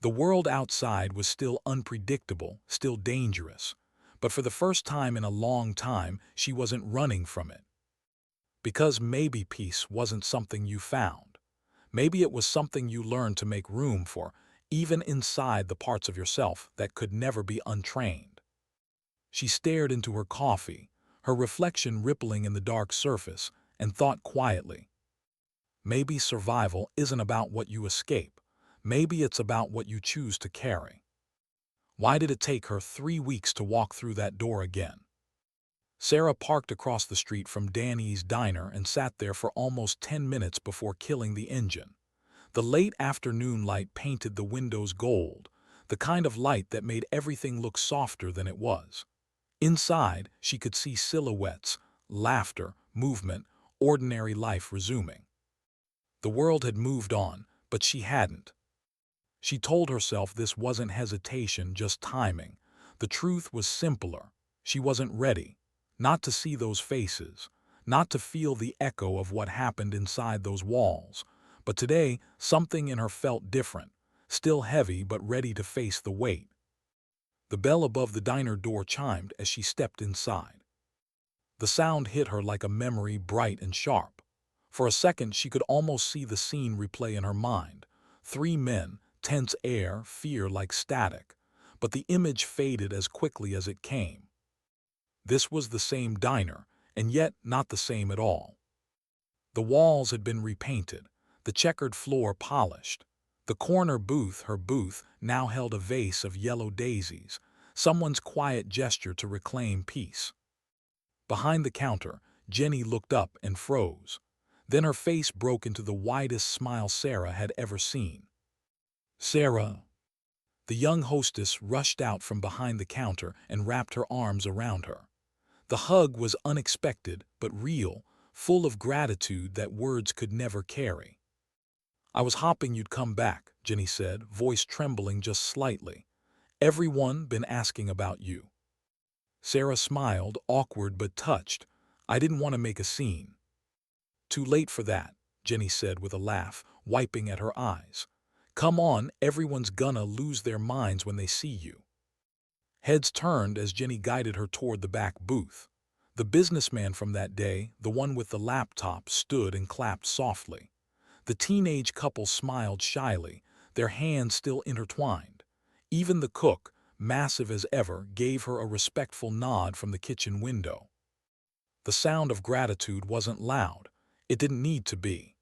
The world outside was still unpredictable, still dangerous. But for the first time in a long time, she wasn't running from it. Because maybe peace wasn't something you found. Maybe it was something you learned to make room for, even inside the parts of yourself that could never be untrained. She stared into her coffee, her reflection rippling in the dark surface, and thought quietly. Maybe survival isn't about what you escape. Maybe it's about what you choose to carry. Why did it take her 3 weeks to walk through that door again? Sarah parked across the street from Danny's diner and sat there for almost 10 minutes before killing the engine. The late afternoon light painted the windows gold, the kind of light that made everything look softer than it was. Inside, she could see silhouettes, laughter, movement, ordinary life resuming. The world had moved on, but she hadn't. She told herself this wasn't hesitation, just timing. The truth was simpler. She wasn't ready. Not to see those faces, not to feel the echo of what happened inside those walls. But today, something in her felt different, still heavy but ready to face the weight. The bell above the diner door chimed as she stepped inside. The sound hit her like a memory, bright and sharp. For a second, she could almost see the scene replay in her mind. 3 men, tense air, fear like static. But the image faded as quickly as it came. This was the same diner, and yet not the same at all. The walls had been repainted, the checkered floor polished. The corner booth, her booth, now held a vase of yellow daisies, someone's quiet gesture to reclaim peace. Behind the counter, Jenny looked up and froze. Then her face broke into the widest smile Sarah had ever seen. Sarah! The young hostess rushed out from behind the counter and wrapped her arms around her. The hug was unexpected but real, full of gratitude that words could never carry. I was hoping you'd come back, Jenny said, voice trembling just slightly. Everyone been asking about you. Sarah smiled, awkward but touched. I didn't want to make a scene. Too late for that, Jenny said with a laugh, wiping at her eyes. Come on, everyone's gonna lose their minds when they see you. Heads turned as Jenny guided her toward the back booth. The businessman from that day, the one with the laptop, stood and clapped softly. The teenage couple smiled shyly, their hands still intertwined. Even the cook, massive as ever, gave her a respectful nod from the kitchen window. The sound of gratitude wasn't loud. It didn't need to be.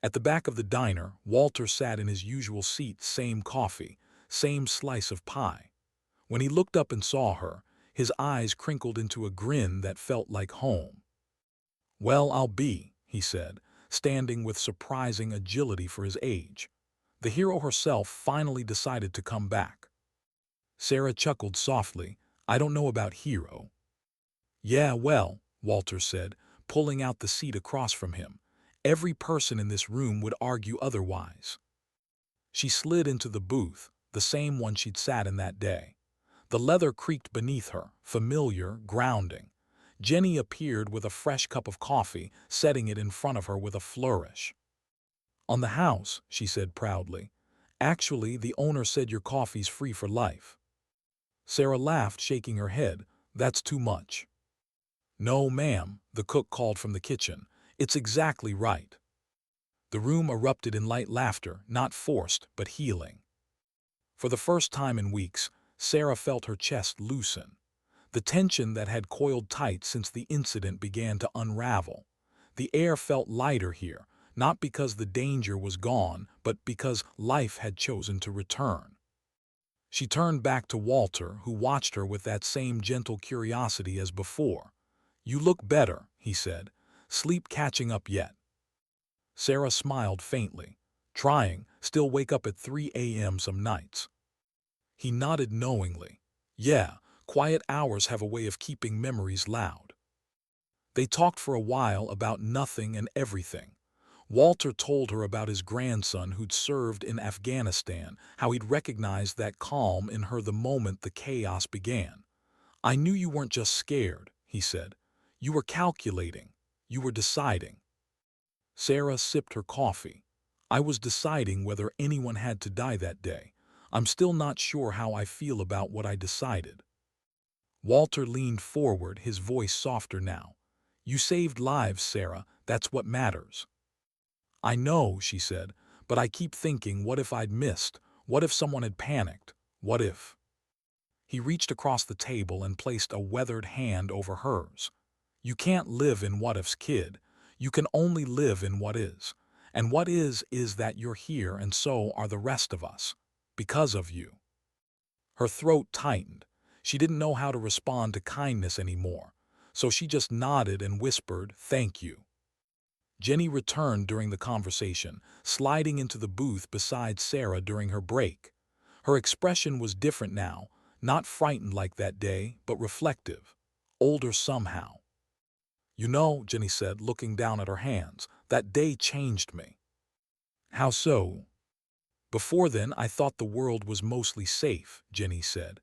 At the back of the diner, Walter sat in his usual seat, same coffee, same slice of pie. When he looked up and saw her, his eyes crinkled into a grin that felt like home. Well, I'll be, he said, standing with surprising agility for his age. The hero herself finally decided to come back. Sarah chuckled softly. I don't know about hero. Yeah, well, Walter said, pulling out the seat across from him. Every person in this room would argue otherwise. She slid into the booth, the same one she'd sat in that day. The leather creaked beneath her, familiar, grounding. Jenny appeared with a fresh cup of coffee, setting it in front of her with a flourish. On the house, she said proudly. Actually, the owner said your coffee's free for life. Sarah laughed, shaking her head. That's too much. No, ma'am, the cook called from the kitchen. It's exactly right. The room erupted in light laughter, not forced, but healing. For the first time in weeks, Sarah felt her chest loosen. The tension that had coiled tight since the incident began to unravel. The air felt lighter here, not because the danger was gone, but because life had chosen to return. She turned back to Walter, who watched her with that same gentle curiosity as before. "You look better," he said. "Sleep catching up yet?" Sarah smiled faintly. "Trying, still wake up at 3 a.m. some nights." He nodded knowingly. "Yeah, quiet hours have a way of keeping memories loud." They talked for a while about nothing and everything. Walter told her about his grandson who'd served in Afghanistan, how he'd recognized that calm in her the moment the chaos began. "I knew you weren't just scared," he said. "You were calculating. You were deciding." Sarah sipped her coffee. "I was deciding whether anyone had to die that day. I'm still not sure how I feel about what I decided." Walter leaned forward, his voice softer now. "You saved lives, Sarah. That's what matters." "I know," she said, "but I keep thinking, what if I'd missed? What if someone had panicked? What if—" He reached across the table and placed a weathered hand over hers. "You can't live in what-ifs, kid. You can only live in what is. And what is that you're here and so are the rest of us. Because of you." Her throat tightened. She didn't know how to respond to kindness anymore, so she just nodded and whispered, "Thank you." Jenny returned during the conversation, sliding into the booth beside Sarah during her break. Her expression was different now, not frightened like that day, but reflective. Older somehow. "You know," Jenny said, looking down at her hands, "that day changed me." "How so?" "Before then, I thought the world was mostly safe," Jenny said.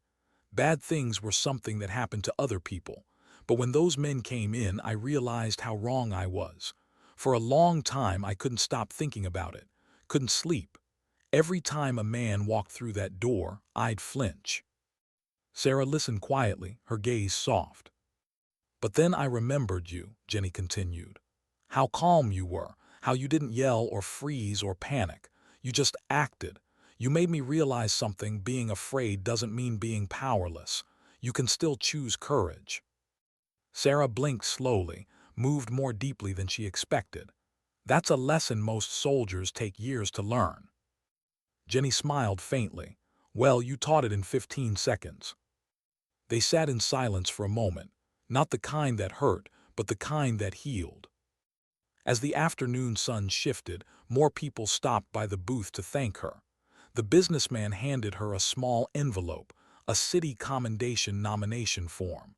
"Bad things were something that happened to other people. But when those men came in, I realized how wrong I was. For a long time, I couldn't stop thinking about it. Couldn't sleep. Every time a man walked through that door, I'd flinch." Sarah listened quietly, her gaze soft. "But then I remembered you," Jenny continued. "How calm you were, how you didn't yell or freeze or panic. You just acted. You made me realize something: being afraid doesn't mean being powerless. You can still choose courage." Sarah blinked slowly, moved more deeply than she expected. "That's a lesson most soldiers take years to learn." Jenny smiled faintly. "Well, you taught it in 15 seconds. They sat in silence for a moment, not the kind that hurt, but the kind that healed. As the afternoon sun shifted, more people stopped by the booth to thank her. The businessman handed her a small envelope, a city commendation nomination form.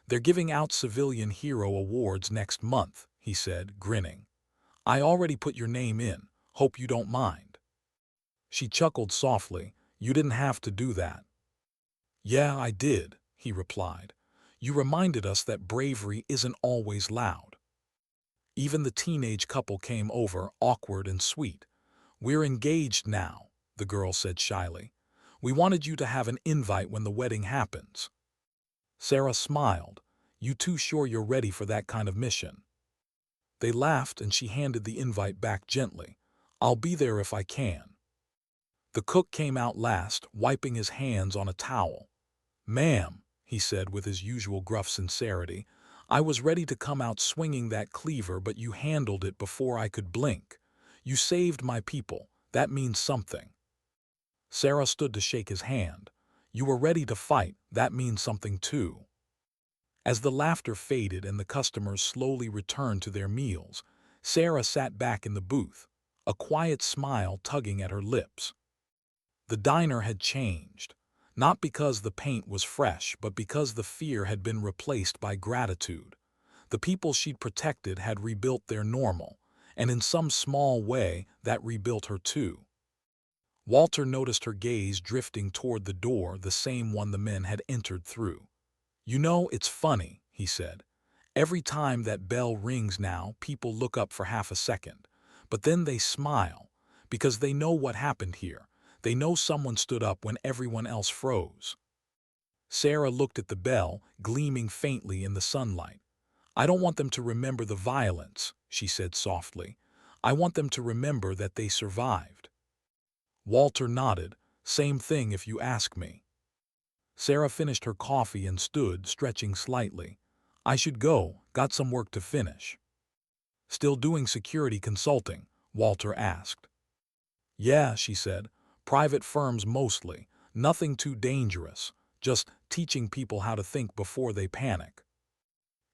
"They're giving out civilian hero awards next month," he said, grinning. "I already put your name in. Hope you don't mind." She chuckled softly. "You didn't have to do that." "Yeah, I did," he replied. "You reminded us that bravery isn't always loud." Even the teenage couple came over, awkward and sweet. "We're engaged now," the girl said shyly. "We wanted you to have an invite when the wedding happens." Sarah smiled. "You too sure you're ready for that kind of mission?" They laughed and she handed the invite back gently. "I'll be there if I can." The cook came out last, wiping his hands on a towel. "Ma'am," he said with his usual gruff sincerity, "I was ready to come out swinging that cleaver, but you handled it before I could blink. You saved my people. That means something." Sarah stood to shake his hand. "You were ready to fight. That means something too." As the laughter faded and the customers slowly returned to their meals, Sarah sat back in the booth, a quiet smile tugging at her lips. The diner had changed, not because the paint was fresh, but because the fear had been replaced by gratitude. The people she'd protected had rebuilt their normal, and in some small way that rebuilt her too. Walter noticed her gaze drifting toward the door, the same one the men had entered through. "You know, it's funny," he said. "Every time that bell rings now, people look up for half a second. But then they smile, because they know what happened here. They know someone stood up when everyone else froze." Sarah looked at the bell, gleaming faintly in the sunlight. "I don't want them to remember the violence," she said softly. "I want them to remember that they survived." Walter nodded. "Same thing if you ask me." Sarah finished her coffee and stood, stretching slightly. "I should go. Got some work to finish." "Still doing security consulting?" Walter asked. "Yeah," she said. "Private firms mostly. Nothing too dangerous, just teaching people how to think before they panic.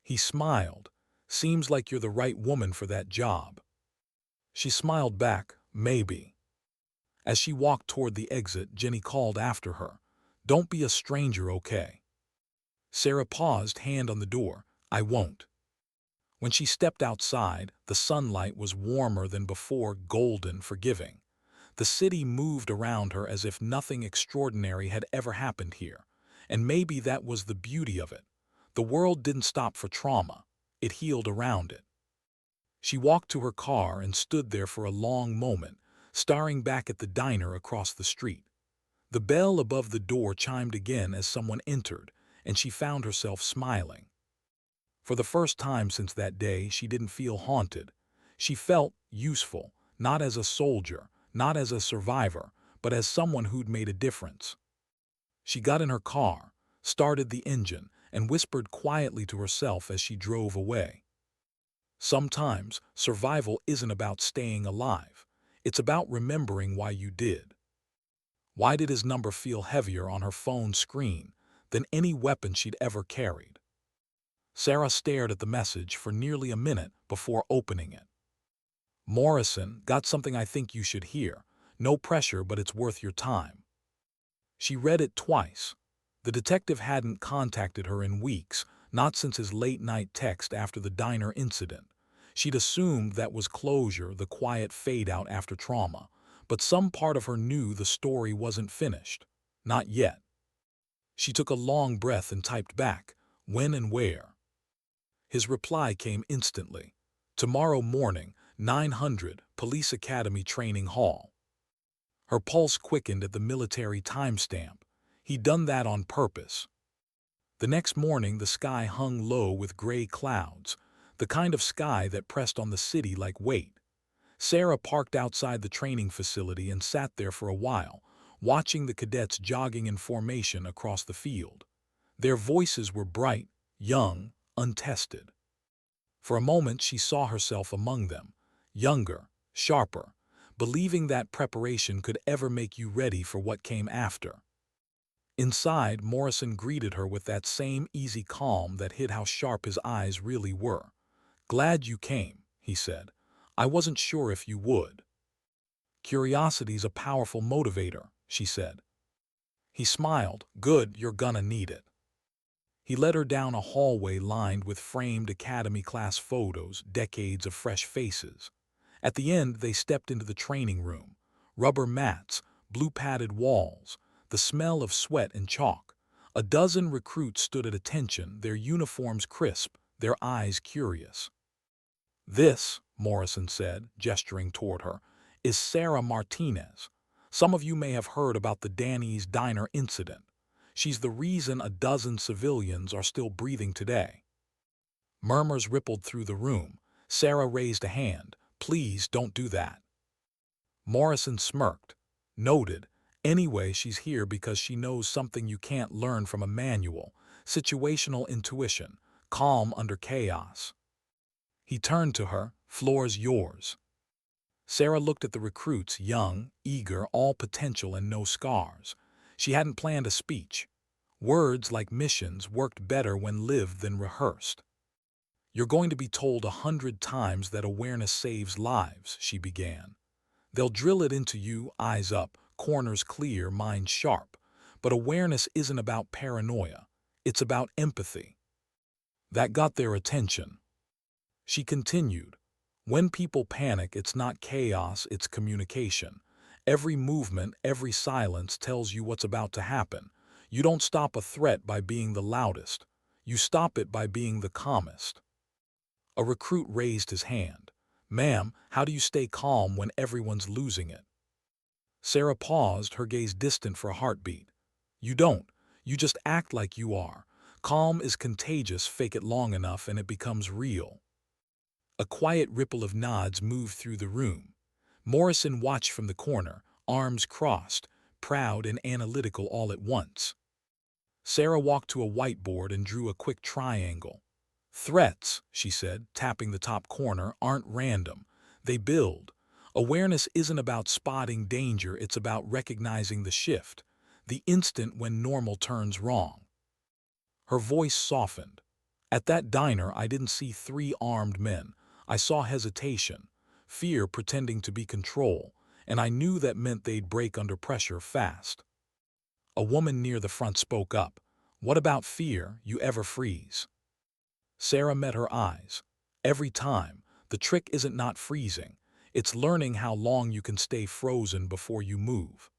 He smiled. Seems like you're the right woman for that job. She smiled back, maybe. As she walked toward the exit, Jenny called after her. Don't be a stranger, okay? Sarah paused, hand on the door. I won't. When she stepped outside, the sunlight was warmer than before, golden, forgiving. The city moved around her as if nothing extraordinary had ever happened here. And maybe that was the beauty of it. The world didn't stop for trauma. It healed around it. She walked to her car and stood there for a long moment, staring back at the diner across the street. The bell above the door chimed again as someone entered, and she found herself smiling. For the first time since that day, she didn't feel haunted. She felt useful, not as a soldier, not as a survivor, but as someone who'd made a difference. She got in her car, started the engine, and whispered quietly to herself as she drove away. Sometimes, survival isn't about staying alive. It's about remembering why you did. Why did his number feel heavier on her phone screen than any weapon she'd ever carried? Sarah stared at the message for nearly a minute before opening it. Morrison, got something I think you should hear. No pressure, but it's worth your time. She read it twice. The detective hadn't contacted her in weeks, not since his late-night text after the diner incident. She'd assumed that was closure, the quiet fade-out after trauma. But some part of her knew the story wasn't finished. Not yet. She took a long breath and typed back, when and where. His reply came instantly. Tomorrow morning, 900, Police Academy Training Hall. Her pulse quickened at the military timestamp. He'd done that on purpose. The next morning, the sky hung low with gray clouds, the kind of sky that pressed on the city like weight. Sarah parked outside the training facility and sat there for a while, watching the cadets jogging in formation across the field. Their voices were bright, young, untested. For a moment she saw herself among them, younger, sharper, believing that preparation could ever make you ready for what came after. Inside, Morrison greeted her with that same easy calm that hid how sharp his eyes really were. Glad you came, he said. I wasn't sure if you would. Curiosity's a powerful motivator, she said. He smiled. Good, you're gonna need it. He led her down a hallway lined with framed academy-class photos, decades of fresh faces. At the end, they stepped into the training room. Rubber mats, blue-padded walls, the smell of sweat and chalk. A dozen recruits stood at attention, their uniforms crisp, their eyes curious. This, Morrison said, gesturing toward her, is Sarah Martinez. Some of you may have heard about the Danny's Diner incident. She's the reason a dozen civilians are still breathing today. Murmurs rippled through the room. Sarah raised a hand. Please don't do that. Morrison smirked. Noted. Anyway, she's here because she knows something you can't learn from a manual. Situational intuition. Calm under chaos. He turned to her. Floor's yours. Sarah looked at the recruits, young, eager, all potential and no scars. She hadn't planned a speech. Words like missions worked better when lived than rehearsed. You're going to be told 100 times that awareness saves lives, she began. They'll drill it into you, eyes up, corners clear, mind sharp. But awareness isn't about paranoia. It's about empathy. That got their attention. She continued. When people panic, it's not chaos, it's communication. Every movement, every silence tells you what's about to happen. You don't stop a threat by being the loudest. You stop it by being the calmest. A recruit raised his hand. Ma'am, how do you stay calm when everyone's losing it? Sarah paused, her gaze distant for a heartbeat. You don't. You just act like you are. Calm is contagious, fake it long enough and it becomes real. A quiet ripple of nods moved through the room. Morrison watched from the corner, arms crossed, proud and analytical all at once. Sarah walked to a whiteboard and drew a quick triangle. Threats, she said, tapping the top corner, aren't random. They build. Awareness isn't about spotting danger, it's about recognizing the shift. the instant when normal turns wrong. Her voice softened. At that diner, I didn't see three armed men. I saw hesitation, fear pretending to be control, and I knew that meant they'd break under pressure fast. A woman near the front spoke up. "What about fear? You ever freeze?" Sarah met her eyes. "Every time. The trick isn't not freezing. It's learning how long you can stay frozen before you move."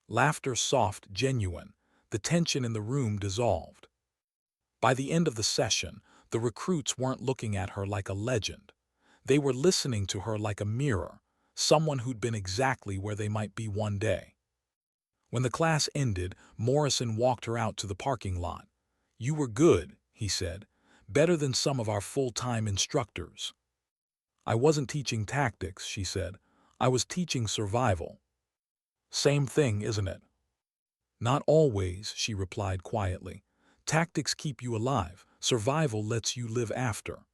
Laughter soft, genuine. The tension in the room dissolved. By the end of the session, the recruits weren't looking at her like a legend. They were listening to her like a mirror, someone who'd been exactly where they might be one day. When the class ended, Morrison walked her out to the parking lot. "You were good," he said. "Better than some of our full-time instructors." "I wasn't teaching tactics," she said. "I was teaching survival." "Same thing, isn't it?" "Not always," she replied quietly. "Tactics keep you alive. Survival lets you live after."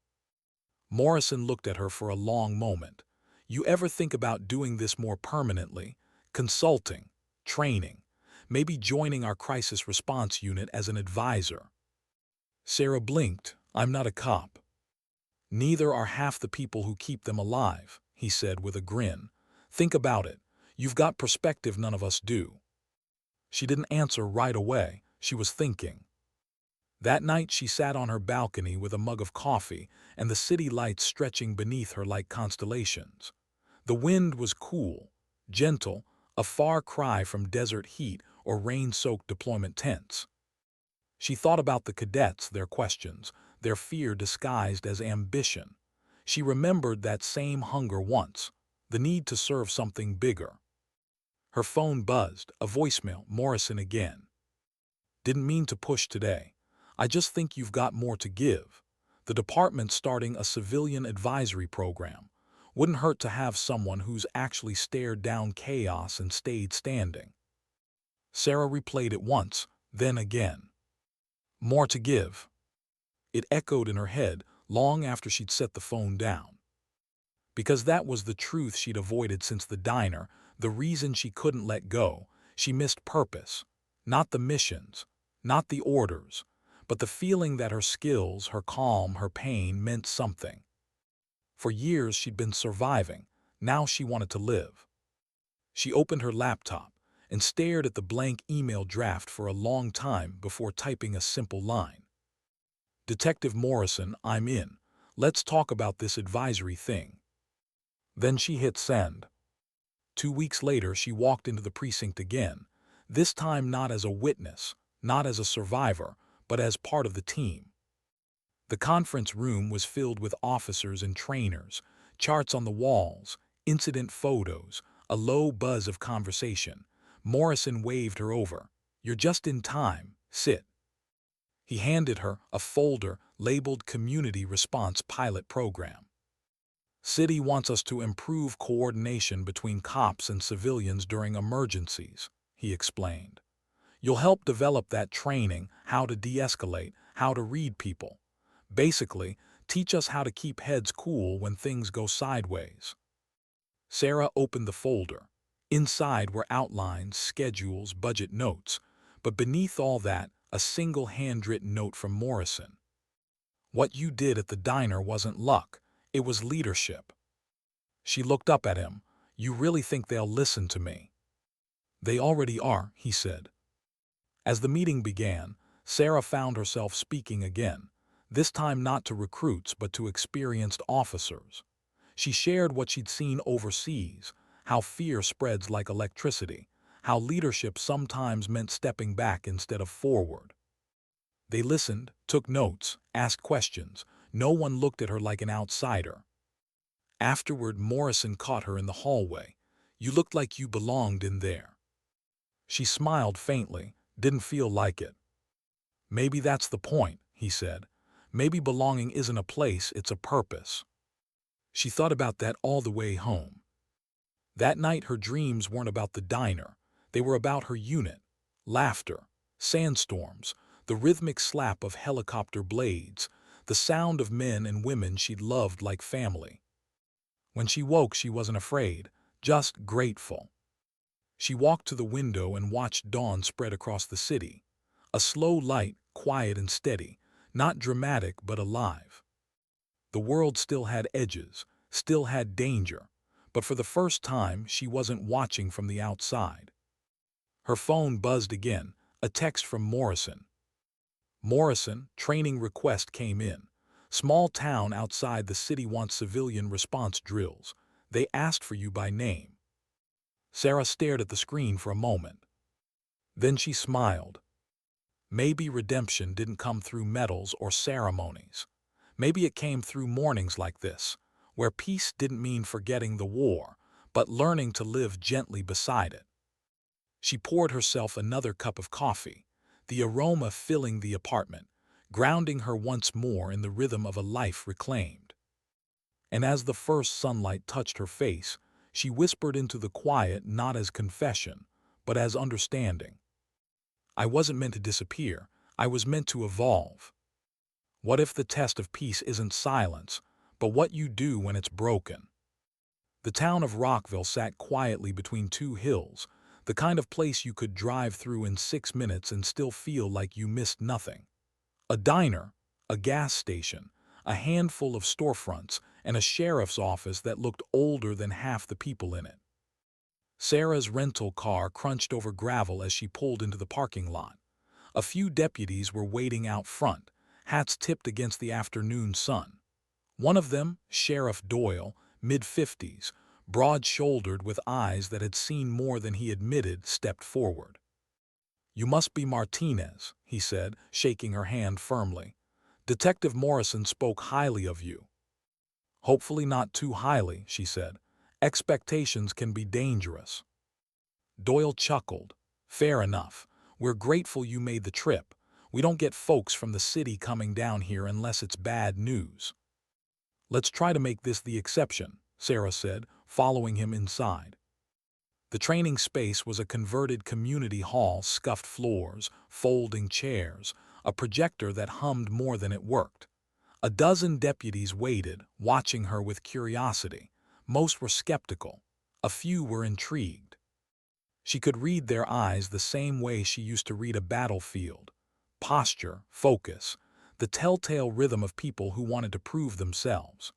Morrison looked at her for a long moment. "You ever think about doing this more permanently? Consulting, training, maybe joining our crisis response unit as an advisor?" Sarah blinked. "I'm not a cop." "Neither are half the people who keep them alive," he said with a grin. "Think about it. You've got perspective none of us do." She didn't answer right away. She was thinking. That night she sat on her balcony with a mug of coffee and the city lights stretching beneath her like constellations. The wind was cool, gentle, a far cry from desert heat or rain-soaked deployment tents. She thought about the cadets, their questions, their fear disguised as ambition. She remembered that same hunger once, the need to serve something bigger. Her phone buzzed, a voicemail. "Morrison again. Didn't mean to push today. I just think you've got more to give. The department's starting a civilian advisory program. Wouldn't hurt to have someone who's actually stared down chaos and stayed standing." Sarah replayed it once, then again. "More to give." It echoed in her head long after she'd set the phone down. Because that was the truth she'd avoided since the diner, the reason she couldn't let go. She missed purpose. Not the missions, not the orders, but the feeling that her skills, her calm, her pain meant something. For years she'd been surviving. Now she wanted to live. She opened her laptop and stared at the blank email draft for a long time before typing a simple line. "Detective Morrison, I'm in. Let's talk about this advisory thing." Then she hit send. 2 weeks later, she walked into the precinct again, this time not as a witness, not as a survivor, but as part of the team. The conference room was filled with officers and trainers, charts on the walls, incident photos, a low buzz of conversation. Morrison waved her over. "You're just in time. Sit." He handed her a folder labeled Community Response Pilot Program. "City wants us to improve coordination between cops and civilians during emergencies," he explained. "You'll help develop that training, how to de-escalate, how to read people. Basically, teach us how to keep heads cool when things go sideways." Sarah opened the folder. Inside were outlines, schedules, budget notes, but beneath all that, a single handwritten note from Morrison. "What you did at the diner wasn't luck, it was leadership." She looked up at him. "You really think they'll listen to me?" "They already are," he said. As the meeting began, Sarah found herself speaking again, this time not to recruits but to experienced officers. She shared what she'd seen overseas, how fear spreads like electricity, how leadership sometimes meant stepping back instead of forward. They listened, took notes, asked questions. No one looked at her like an outsider. Afterward, Morrison caught her in the hallway. "You looked like you belonged in there." She smiled faintly, didn't feel like it. "Maybe that's the point," he said. "Maybe belonging isn't a place, it's a purpose." She thought about that all the way home. That night her dreams weren't about the diner. They were about her unit. Laughter, sandstorms, the rhythmic slap of helicopter blades, the sound of men and women she'd loved like family. When she woke, she wasn't afraid, just grateful. She walked to the window and watched dawn spread across the city. A slow light, quiet and steady, not dramatic but alive. The world still had edges, still had danger, but for the first time she wasn't watching from the outside. Her phone buzzed again, a text from Morrison. Morrison, training request came in. Small town outside the city wants civilian response drills. They asked for you by name. Sarah stared at the screen for a moment. Then she smiled. Maybe redemption didn't come through medals or ceremonies. Maybe it came through mornings like this, where peace didn't mean forgetting the war, but learning to live gently beside it. She poured herself another cup of coffee, the aroma filling the apartment, grounding her once more in the rhythm of a life reclaimed. And as the first sunlight touched her face, she whispered into the quiet not as confession, but as understanding. I wasn't meant to disappear, I was meant to evolve. What if the test of peace isn't silence, but what you do when it's broken? The town of Rockville sat quietly between two hills, the kind of place you could drive through in 6 minutes and still feel like you missed nothing. A diner, a gas station, a handful of storefronts, and a sheriff's office that looked older than half the people in it. Sarah's rental car crunched over gravel as she pulled into the parking lot. A few deputies were waiting out front, hats tipped against the afternoon sun. One of them, Sheriff Doyle, mid-50s, broad-shouldered with eyes that had seen more than he admitted, stepped forward. "You must be Martinez," he said, shaking her hand firmly. "Detective Morrison spoke highly of you." "Hopefully not too highly," she said. "Expectations can be dangerous." Doyle chuckled. "Fair enough. We're grateful you made the trip. We don't get folks from the city coming down here unless it's bad news." "Let's try to make this the exception," Sarah said, following him inside. The training space was a converted community hall, scuffed floors, folding chairs, a projector that hummed more than it worked. A dozen deputies waited, watching her with curiosity. Most were skeptical. A few were intrigued. She could read their eyes the same way she used to read a battlefield. Posture, focus, the telltale rhythm of people who wanted to prove themselves.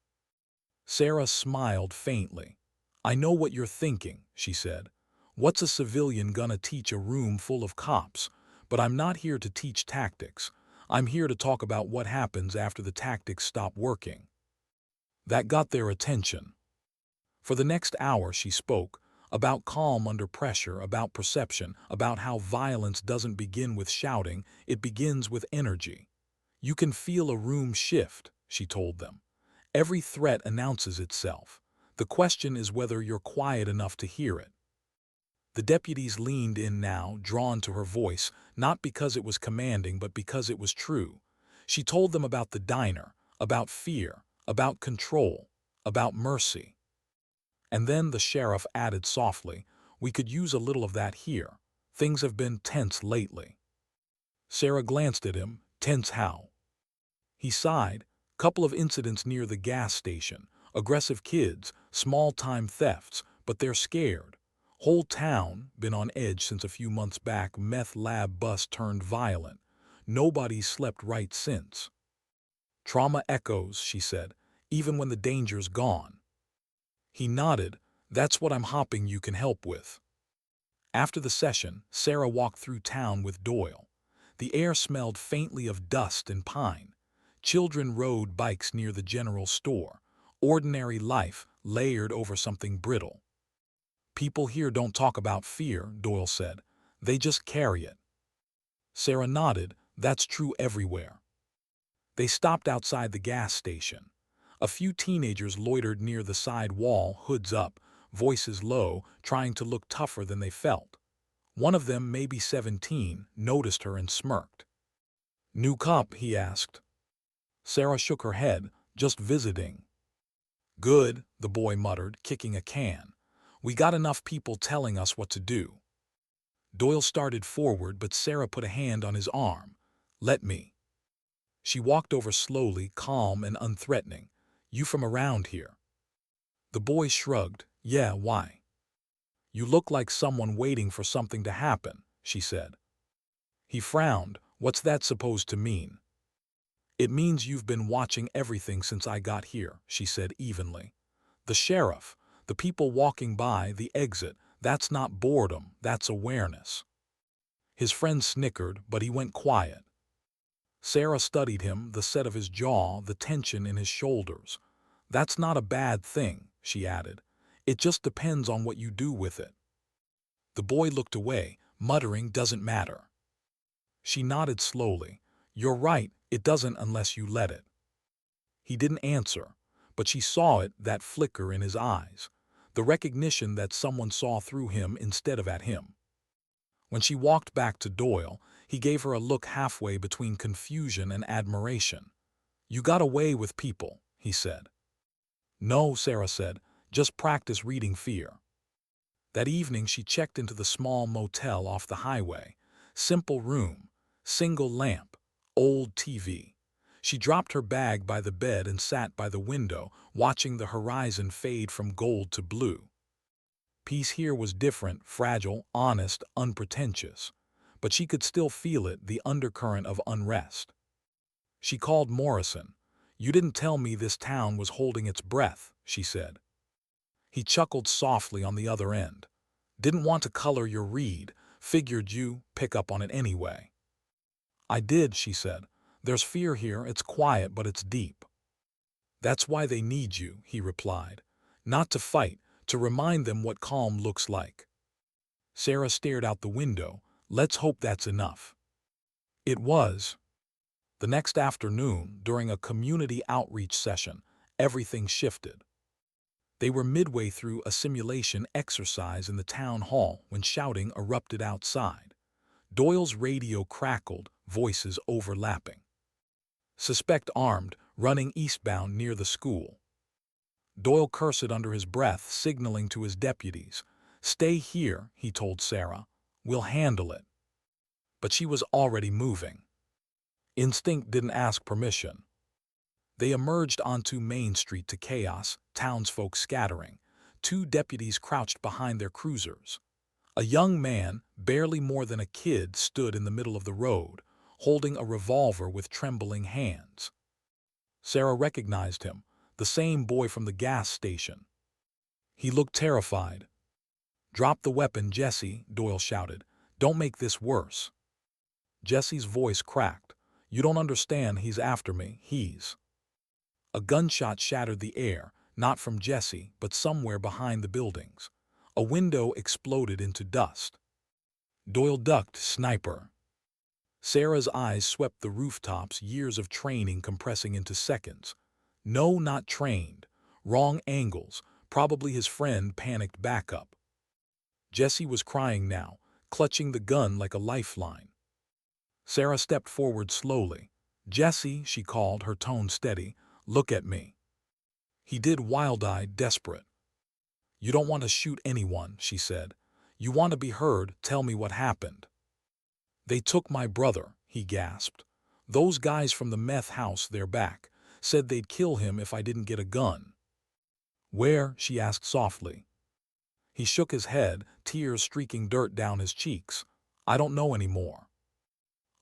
Sarah smiled faintly. "I know what you're thinking," she said. "What's a civilian gonna teach a room full of cops? But I'm not here to teach tactics. I'm here to talk about what happens after the tactics stop working." That got their attention. For the next hour she spoke, about calm under pressure, about perception, about how violence doesn't begin with shouting, it begins with energy. "You can feel a room shift," she told them. "Every threat announces itself. The question is whether you're quiet enough to hear it." The deputies leaned in now, drawn to her voice, not because it was commanding but because it was true. She told them about the diner, about fear, about control, about mercy. And then the sheriff added softly, "We could use a little of that here. Things have been tense lately." Sarah glanced at him. "Tense how?" He sighed. "Couple of incidents near the gas station. Aggressive kids, small-time thefts, but they're scared. Whole town been on edge since a few months back. Meth lab bust turned violent. Nobody's slept right since." "Trauma echoes," she said, "even when the danger's gone." He nodded. "That's what I'm hoping you can help with." After the session, Sarah walked through town with Doyle. The air smelled faintly of dust and pine. Children rode bikes near the general store. Ordinary life layered over something brittle. "People here don't talk about fear," Doyle said. "They just carry it." Sarah nodded. "That's true everywhere." They stopped outside the gas station. A few teenagers loitered near the side wall, hoods up, voices low, trying to look tougher than they felt. One of them, maybe 17, noticed her and smirked. "New cop?" he asked. Sarah shook her head. "Just visiting." "Good," the boy muttered, kicking a can. "We got enough people telling us what to do." Doyle started forward, but Sarah put a hand on his arm. "Let me." She walked over slowly, calm and unthreatening. "You from around here?" The boy shrugged. "Yeah, why?" You look like someone waiting for something to happen, she said. He frowned. What's that supposed to mean? It means you've been watching everything since I got here, she said evenly. The sheriff, the people walking by, the exit, that's not boredom, that's awareness. His friend snickered, but he went quiet. Sarah studied him, the set of his jaw, the tension in his shoulders. That's not a bad thing, she added. It just depends on what you do with it. The boy looked away, muttering, doesn't matter. She nodded slowly. You're right, it doesn't unless you let it. He didn't answer, but she saw it, that flicker in his eyes, the recognition that someone saw through him instead of at him. When she walked back to Doyle, he gave her a look halfway between confusion and admiration. You got away with people, he said. No, Sarah said, just practice reading fear. That evening she checked into the small motel off the highway. Simple room, single lamp, old TV. She dropped her bag by the bed and sat by the window, watching the horizon fade from gold to blue. Peace here was different, fragile, honest, unpretentious. But she could still feel it, the undercurrent of unrest. She called Morrison. You didn't tell me this town was holding its breath, she said. He chuckled softly on the other end. Didn't want to color your read, figured you pick up on it anyway. I did, she said. There's fear here, it's quiet but it's deep. That's why they need you, he replied. Not to fight, to remind them what calm looks like. Sarah stared out the window. Let's hope that's enough. It was. The next afternoon, during a community outreach session, everything shifted. They were midway through a simulation exercise in the town hall when shouting erupted outside. Doyle's radio crackled, voices overlapping. Suspect armed, running eastbound near the school. Doyle cursed under his breath, signaling to his deputies. Stay here, he told Sarah. We'll handle it. But she was already moving. Instinct didn't ask permission. They emerged onto Main Street to chaos, townsfolk scattering. 2 deputies crouched behind their cruisers. A young man, barely more than a kid, stood in the middle of the road, holding a revolver with trembling hands. Sarah recognized him, the same boy from the gas station. He looked terrified. Drop the weapon, Jesse, Doyle shouted. Don't make this worse. Jesse's voice cracked. You don't understand, he's after me, he's. A gunshot shattered the air, not from Jesse, but somewhere behind the buildings. A window exploded into dust. Doyle ducked, sniper. Sarah's eyes swept the rooftops, years of training compressing into seconds. No, not trained. Wrong angles. Probably his friend panicked backup. Jesse was crying now, clutching the gun like a lifeline. Sarah stepped forward slowly. Jesse, she called, her tone steady. Look at me. He did, wild-eyed, desperate. You don't want to shoot anyone, she said. You want to be heard, tell me what happened. They took my brother, he gasped. Those guys from the meth house, they're back. Said they'd kill him if I didn't get a gun. Where? She asked softly. He shook his head, tears streaking dirt down his cheeks. I don't know anymore.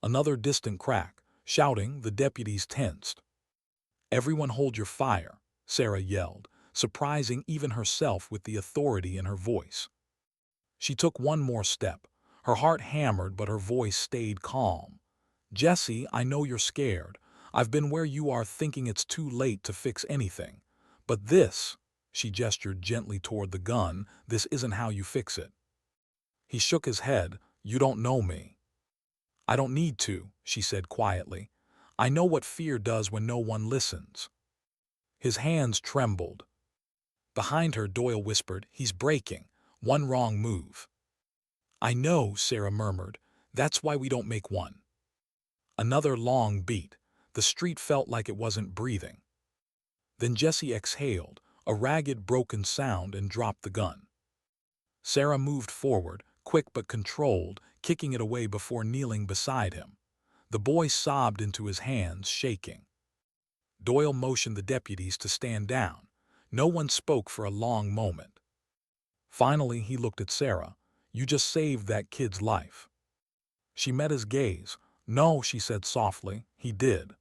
Another distant crack. Shouting, the deputies tensed. Everyone hold your fire, Sarah yelled, surprising even herself with the authority in her voice. She took one more step. Her heart hammered, but her voice stayed calm. Jesse, I know you're scared. I've been where you are, thinking it's too late to fix anything. But this, she gestured gently toward the gun, this isn't how you fix it. He shook his head. You don't know me. I don't need to, she said quietly. I know what fear does when no one listens. His hands trembled. Behind her, Doyle whispered, he's breaking. One wrong move. I know, Sarah murmured. That's why we don't make one. Another long beat. The street felt like it wasn't breathing. Then Jesse exhaled, a ragged, broken sound, and dropped the gun. Sarah moved forward, quick but controlled, kicking it away before kneeling beside him. The boy sobbed into his hands, shaking. Doyle motioned the deputies to stand down. No one spoke for a long moment. Finally, he looked at Sarah. "You just saved that kid's life." She met his gaze. "No," she said softly, "he did."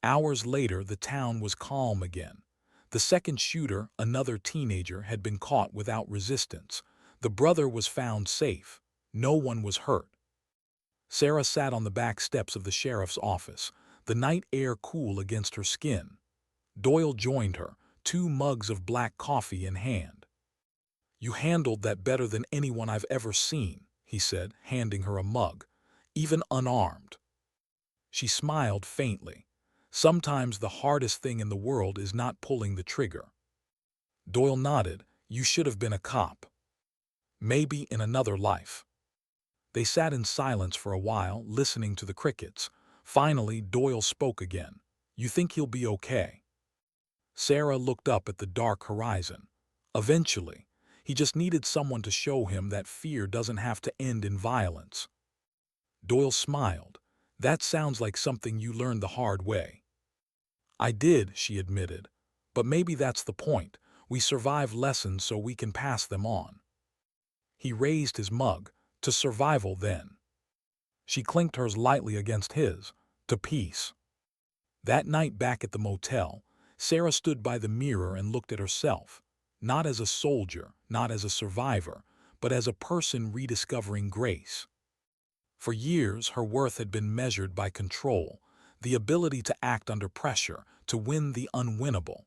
Hours later, the town was calm again. The second shooter, another teenager, had been caught without resistance. The brother was found safe. No one was hurt. Sarah sat on the back steps of the sheriff's office, the night air cool against her skin. Doyle joined her, 2 mugs of black coffee in hand. "You handled that better than anyone I've ever seen," he said, handing her a mug, "even unarmed." She smiled faintly. "Sometimes the hardest thing in the world is not pulling the trigger." Doyle nodded. "You should have been a cop. Maybe in another life." They sat in silence for a while, listening to the crickets. Finally, Doyle spoke again. "You think he'll be okay?" Sarah looked up at the dark horizon. "Eventually. He just needed someone to show him that fear doesn't have to end in violence." Doyle smiled. "That sounds like something you learned the hard way." "I did," she admitted. "But maybe that's the point. We survive lessons so we can pass them on." He raised his mug. "To survival, then." She clinked hers lightly against his. "To peace." That night back at the motel, Sarah stood by the mirror and looked at herself, not as a soldier, not as a survivor, but as a person rediscovering grace. For years, her worth had been measured by control, the ability to act under pressure, to win the unwinnable.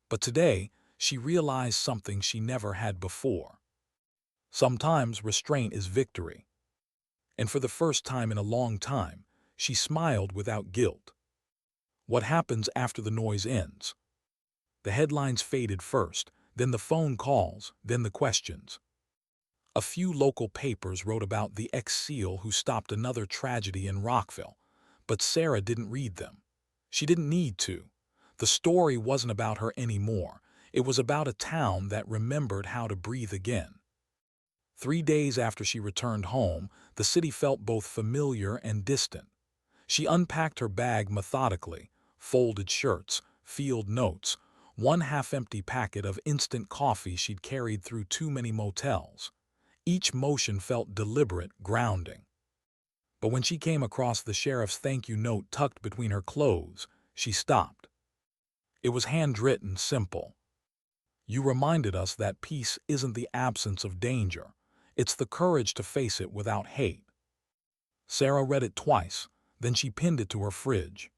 But today, she realized something she never had before. Sometimes restraint is victory. And for the first time in a long time, she smiled without guilt. What happens after the noise ends? The headlines faded first, then the phone calls, then the questions. A few local papers wrote about the ex-SEAL who stopped another tragedy in Rockville, but Sarah didn't read them. She didn't need to. The story wasn't about her anymore. It was about a town that remembered how to breathe again. 3 days after she returned home, the city felt both familiar and distant. She unpacked her bag methodically, folded shirts, field notes, one half-empty packet of instant coffee she'd carried through too many motels. Each motion felt deliberate, grounding. But when she came across the sheriff's thank you note tucked between her clothes, she stopped. It was handwritten, simple. "You reminded us that peace isn't the absence of danger. It's the courage to face it without hate." Sarah read it twice, then she pinned it to her fridge.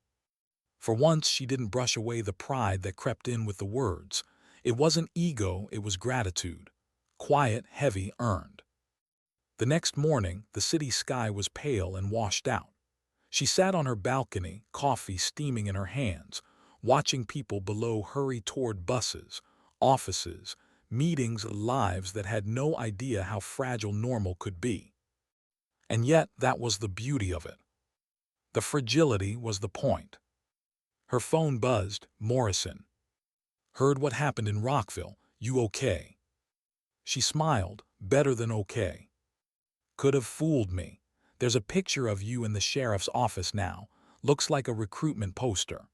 For once, she didn't brush away the pride that crept in with the words. It wasn't ego, it was gratitude. Quiet, heavy, earned. The next morning, the city sky was pale and washed out. She sat on her balcony, coffee steaming in her hands, watching people below hurry toward buses, offices, meetings, lives that had no idea how fragile normal could be. And yet, that was the beauty of it. The fragility was the point. Her phone buzzed. "Morrison. Heard what happened in Rockville. You okay?" She smiled. "Better than okay. Could have fooled me. There's a picture of you in the sheriff's office now. Looks like a recruitment poster."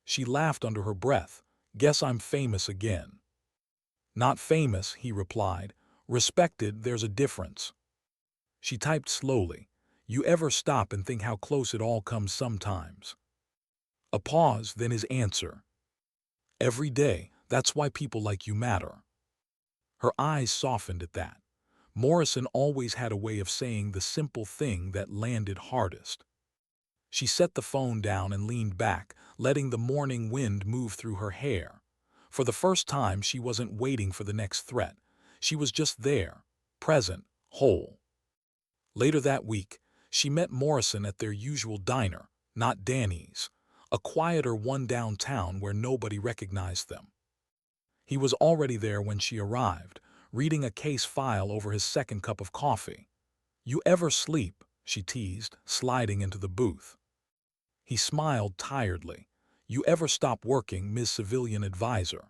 She laughed under her breath. "Guess I'm famous again." "Not famous," he replied. "Respected, there's a difference." She typed slowly. "You ever stop and think how close it all comes sometimes?" A pause, then his answer. "Every day. That's why people like you matter." Her eyes softened at that. Morrison always had a way of saying the simple thing that landed hardest. She set the phone down and leaned back, letting the morning wind move through her hair. For the first time, she wasn't waiting for the next threat. She was just there, present, whole. Later that week, she met Morrison at their usual diner, not Danny's, a quieter one downtown where nobody recognized them. He was already there when she arrived, reading a case file over his second cup of coffee. "You ever sleep?" she teased, sliding into the booth. He smiled tiredly. "You ever stop working, Ms. Civilian Advisor?"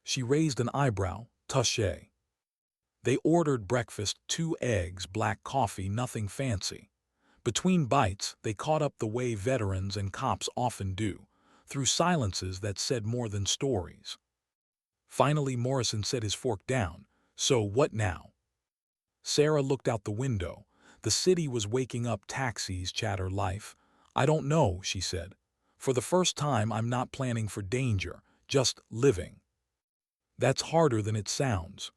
She raised an eyebrow. "Touché." They ordered breakfast, 2 eggs, black coffee, nothing fancy. Between bites, they caught up the way veterans and cops often do, through silences that said more than stories. Finally, Morrison set his fork down. So what now? Sarah looked out the window. The city was waking up, taxis chatter life. I don't know, she said. For the first time, I'm not planning for danger, just living. That's harder than it sounds.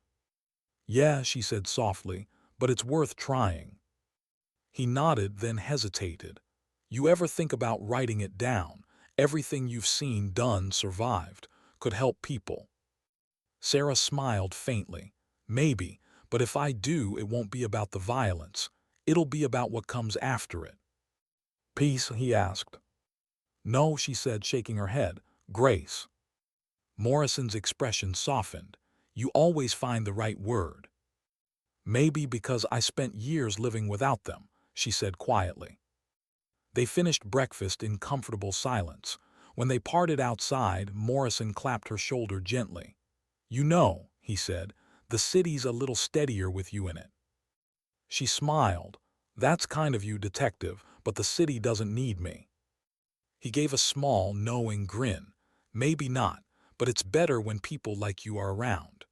Yeah, she said softly, but it's worth trying. He nodded, then hesitated. You ever think about writing it down? Everything you've seen, done, survived, could help people. Sarah smiled faintly. Maybe, but if I do, it won't be about the violence. It'll be about what comes after it. Peace, he asked. No, she said, shaking her head. Grace. Morrison's expression softened. You always find the right word. Maybe because I spent years living without them, she said quietly. They finished breakfast in comfortable silence. When they parted outside, Morrison clapped her shoulder gently. You know, he said, the city's a little steadier with you in it. She smiled. That's kind of you, detective, but the city doesn't need me. He gave a small, knowing grin. Maybe not, but it's better when people like you are around.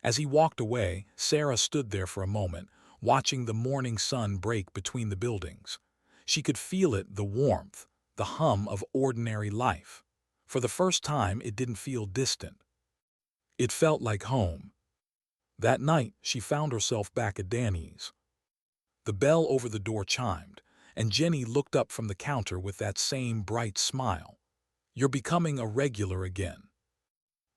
As he walked away, Sarah stood there for a moment, watching the morning sun break between the buildings. She could feel it, the warmth, the hum of ordinary life. For the first time, it didn't feel distant. It felt like home. That night, she found herself back at Danny's. The bell over the door chimed, and Jenny looked up from the counter with that same bright smile. You're becoming a regular again.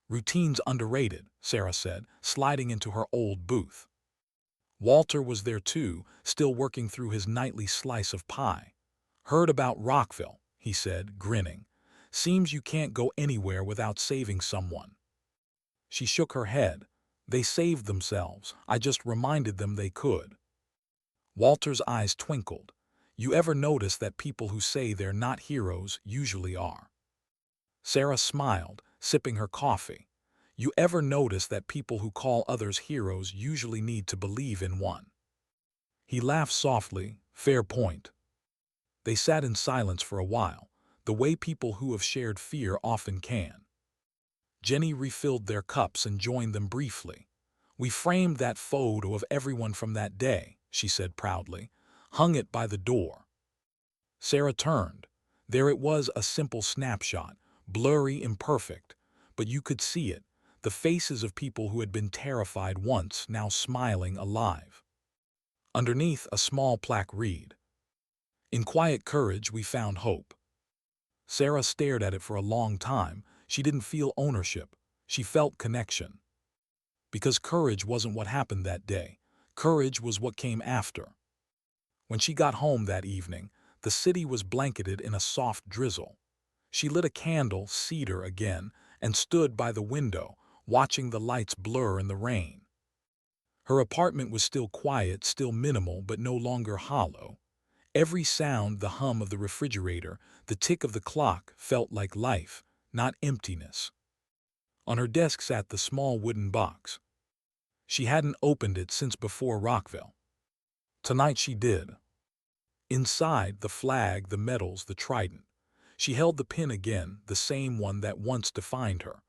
Routine's underrated, Sarah said, sliding into her old booth. Walter was there too, still working through his nightly slice of pie. Heard about Rockville, he said, grinning. Seems you can't go anywhere without saving someone. She shook her head. They saved themselves. I just reminded them they could. Walter's eyes twinkled. You ever notice that people who say they're not heroes usually are? Sarah smiled, sipping her coffee. You ever notice that people who call others heroes usually need to believe in one? He laughed softly. Fair point. They sat in silence for a while, the way people who have shared fear often can. Jenny refilled their cups and joined them briefly. We framed that photo of everyone from that day, she said proudly, hung it by the door. Sarah turned. There it was, a simple snapshot, blurry, imperfect, but you could see it, the faces of people who had been terrified once, now smiling, alive. Underneath, a small plaque read, In quiet courage we found hope. Sarah stared at it for a long time. She didn't feel ownership. She felt connection. Because courage wasn't what happened that day. Courage was what came after. When she got home that evening, the city was blanketed in a soft drizzle. She lit a candle, cedar again, and stood by the window, watching the lights blur in the rain. Her apartment was still quiet, still minimal, but no longer hollow. Every sound, the hum of the refrigerator, the tick of the clock, felt like life, not emptiness. On her desk sat the small wooden box. She hadn't opened it since before Rockville. Tonight she did. Inside, the flag, the medals, the trident. She held the pin again, the same one that once defined her.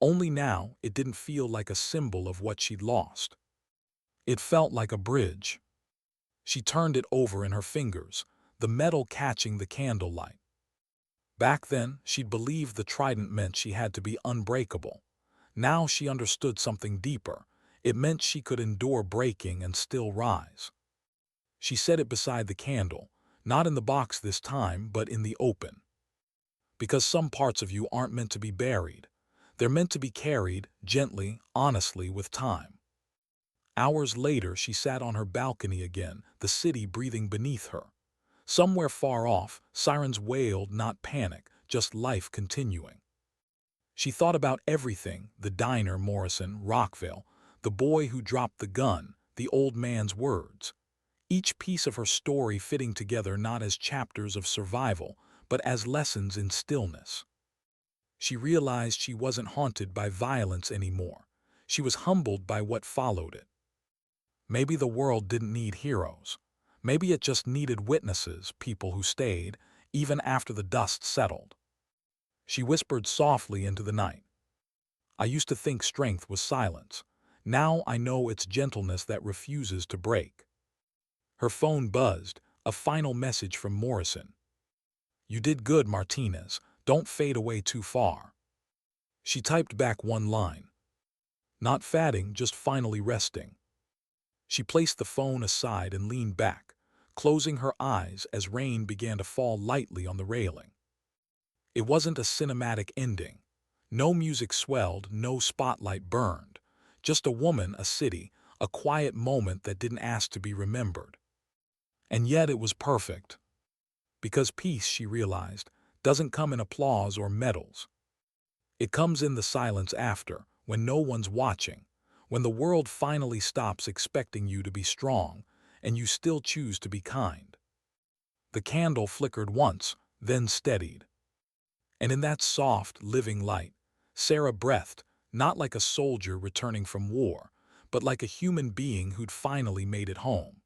Only now, it didn't feel like a symbol of what she'd lost. It felt like a bridge. She turned it over in her fingers, the metal catching the candlelight. Back then, she'd believed the trident meant she had to be unbreakable. Now she understood something deeper. It meant she could endure breaking and still rise. She set it beside the candle, not in the box this time, but in the open. Because some parts of you aren't meant to be buried. They're meant to be carried, gently, honestly, with time. Hours later, she sat on her balcony again, the city breathing beneath her. Somewhere far off, sirens wailed, not panic, just life continuing. She thought about everything, the diner, Morrison, Rockville, the boy who dropped the gun, the old man's words. Each piece of her story fitting together not as chapters of survival, but as lessons in stillness. She realized she wasn't haunted by violence anymore. She was humbled by what followed it. Maybe the world didn't need heroes. Maybe it just needed witnesses, people who stayed, even after the dust settled. She whispered softly into the night. I used to think strength was silence. Now I know it's gentleness that refuses to break. Her phone buzzed, a final message from Morrison. You did good, Martinez. Don't fade away too far. She typed back one line. Not fatting, just finally resting. She placed the phone aside and leaned back, closing her eyes as rain began to fall lightly on the railing. It wasn't a cinematic ending. No music swelled, no spotlight burned. Just a woman, a city, a quiet moment that didn't ask to be remembered. And yet it was perfect. Because peace, she realized, doesn't come in applause or medals. It comes in the silence after, when no one's watching, when the world finally stops expecting you to be strong, and you still choose to be kind. The candle flickered once, then steadied. And in that soft, living light, Sarah breathed, not like a soldier returning from war, but like a human being who'd finally made it home.